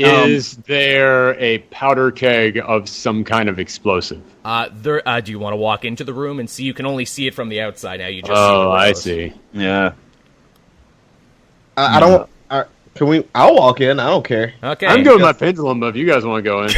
Is there a powder keg of some kind of explosive? Do you want to walk into the room and see? You can only see it from the outside now. You just I see. Yeah. I don't. Can we? I'll walk in. I don't care. Okay. I'm going with my pendulum, but if you guys want to go in.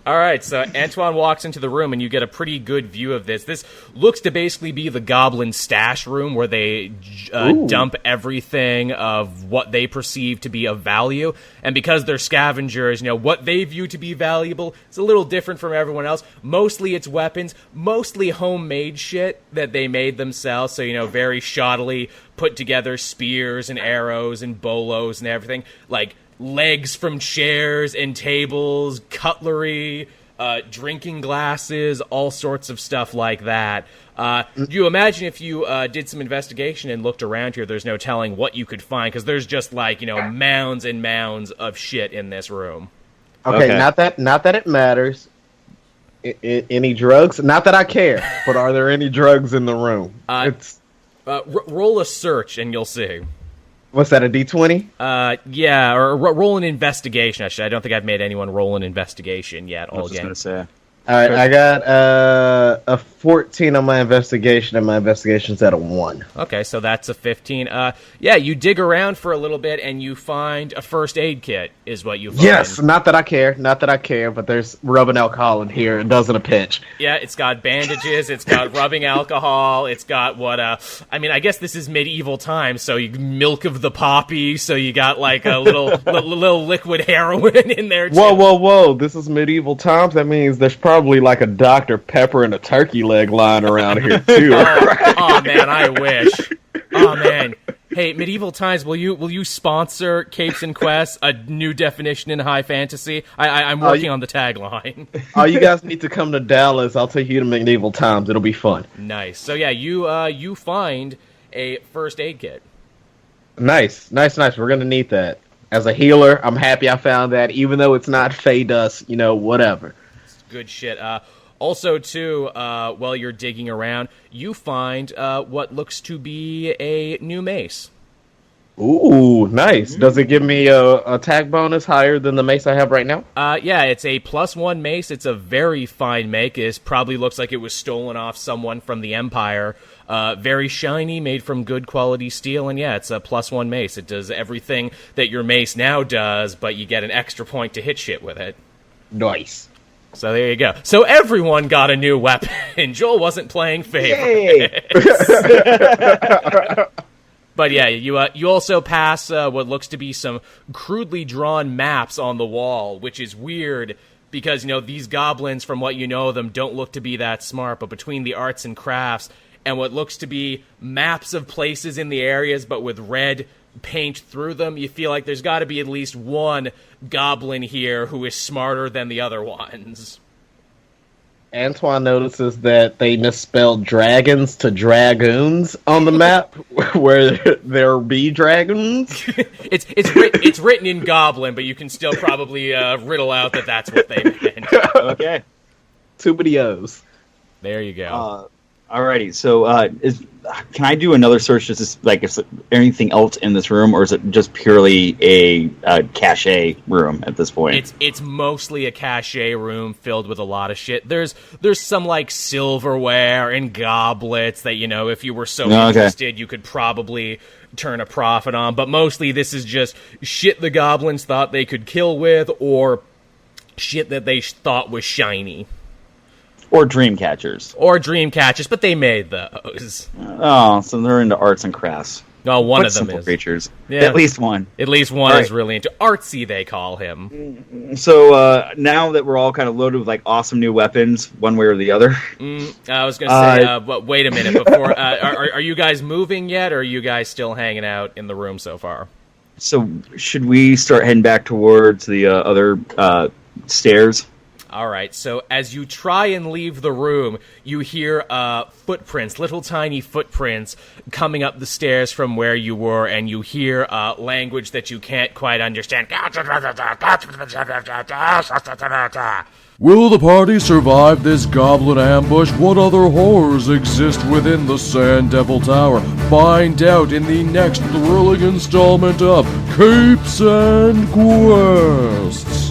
All right, so Antoine walks into the room, and you get a pretty good view of this. This looks to basically be the Goblin stash room, where they dump everything of what they perceive to be of value. And because they're scavengers, what they view to be valuable is a little different from everyone else. Mostly it's weapons, mostly homemade shit that they made themselves, so, very shoddily put together spears and arrows and bolos and everything, like legs from chairs and tables, cutlery, drinking glasses, all sorts of stuff like that. You imagine if you did some investigation and looked around here, there's no telling what you could find, because there's just mounds and mounds of shit in this room. Okay. Not that it matters. Any drugs? Not that I care, but are there any drugs in the room? Roll a search and you'll see. What's that, a D20? Yeah, or roll an investigation. Actually, I don't think I've made anyone roll an investigation yet. I was just going to say. All right, I got a 14 on my investigation, and my investigation's at a 1. Okay, so that's a 15. Yeah, you dig around for a little bit, and you find a first aid kit, is what you find. Yes, not that I care, but there's rubbing alcohol in here. It doesn't a pinch. Yeah, it's got bandages, it's got rubbing alcohol, it's got I guess this is medieval times, so you milk of the poppy, so you got like a little liquid heroin in there, too. Whoa, this is medieval times? That means there's probably like a Dr. Pepper and a turkey leg lying around here too. Oh man, I wish. Oh man. Hey, medieval times, will you sponsor Capes and Quests, a new definition in high fantasy? I'm working on the tagline. Oh, you guys need to come to Dallas. I'll take you to medieval times. It'll be fun. Nice. So yeah, you find a first aid kit. Nice. We're gonna need that. As a healer, I'm happy I found that, even though it's not Fey Dust, whatever. Good shit. Also, too, while you're digging around, you find what looks to be a new mace. Ooh, nice. Does it give me a attack bonus higher than the mace I have right now? Yeah, it's a +1 mace. It's a very fine make. It probably looks like it was stolen off someone from the Empire. Very shiny, made from good quality steel, and yeah, it's a +1 mace. It does everything that your mace now does, but you get an extra point to hit shit with it. Nice. So there you go. So everyone got a new weapon. Joel wasn't playing favorites. But yeah, you also pass what looks to be some crudely drawn maps on the wall, which is weird because, these goblins, from what you know of them, don't look to be that smart. But between the arts and crafts and what looks to be maps of places in the areas, but with red paint through them, you feel like there's got to be at least one goblin here who is smarter than the other ones. Antoine notices that they misspelled dragons to dragoons on the map, where there be dragons. It's written in Goblin, but you can still probably riddle out that that's what they meant. Okay. Too many O's. There you go. Alrighty, so can I do another search? Is there anything else in this room, or is it just purely a cache room at this point? It's mostly a cache room filled with a lot of shit. There's some silverware and goblets that if you were so interested, you could probably turn a profit on. But mostly this is just shit the goblins thought they could kill with, or shit that they thought was shiny. Or dream catchers. But they made those. Oh, so they're into arts and crafts. No, one what of them simple is. Creatures. Yeah. At least one. At least one all is right. really into artsy, they call him. So now that we're all kind of loaded with awesome new weapons, one way or the other. I was going to say, but wait a minute. Before, are you guys moving yet, or are you guys still hanging out in the room so far? So should we start heading back towards the other stairs? All right, so as you try and leave the room, you hear footprints, little tiny footprints, coming up the stairs from where you were, and you hear language that you can't quite understand. Will the party survive this goblin ambush? What other horrors exist within the Sand Devil Tower? Find out in the next thrilling installment of Capes and Quests.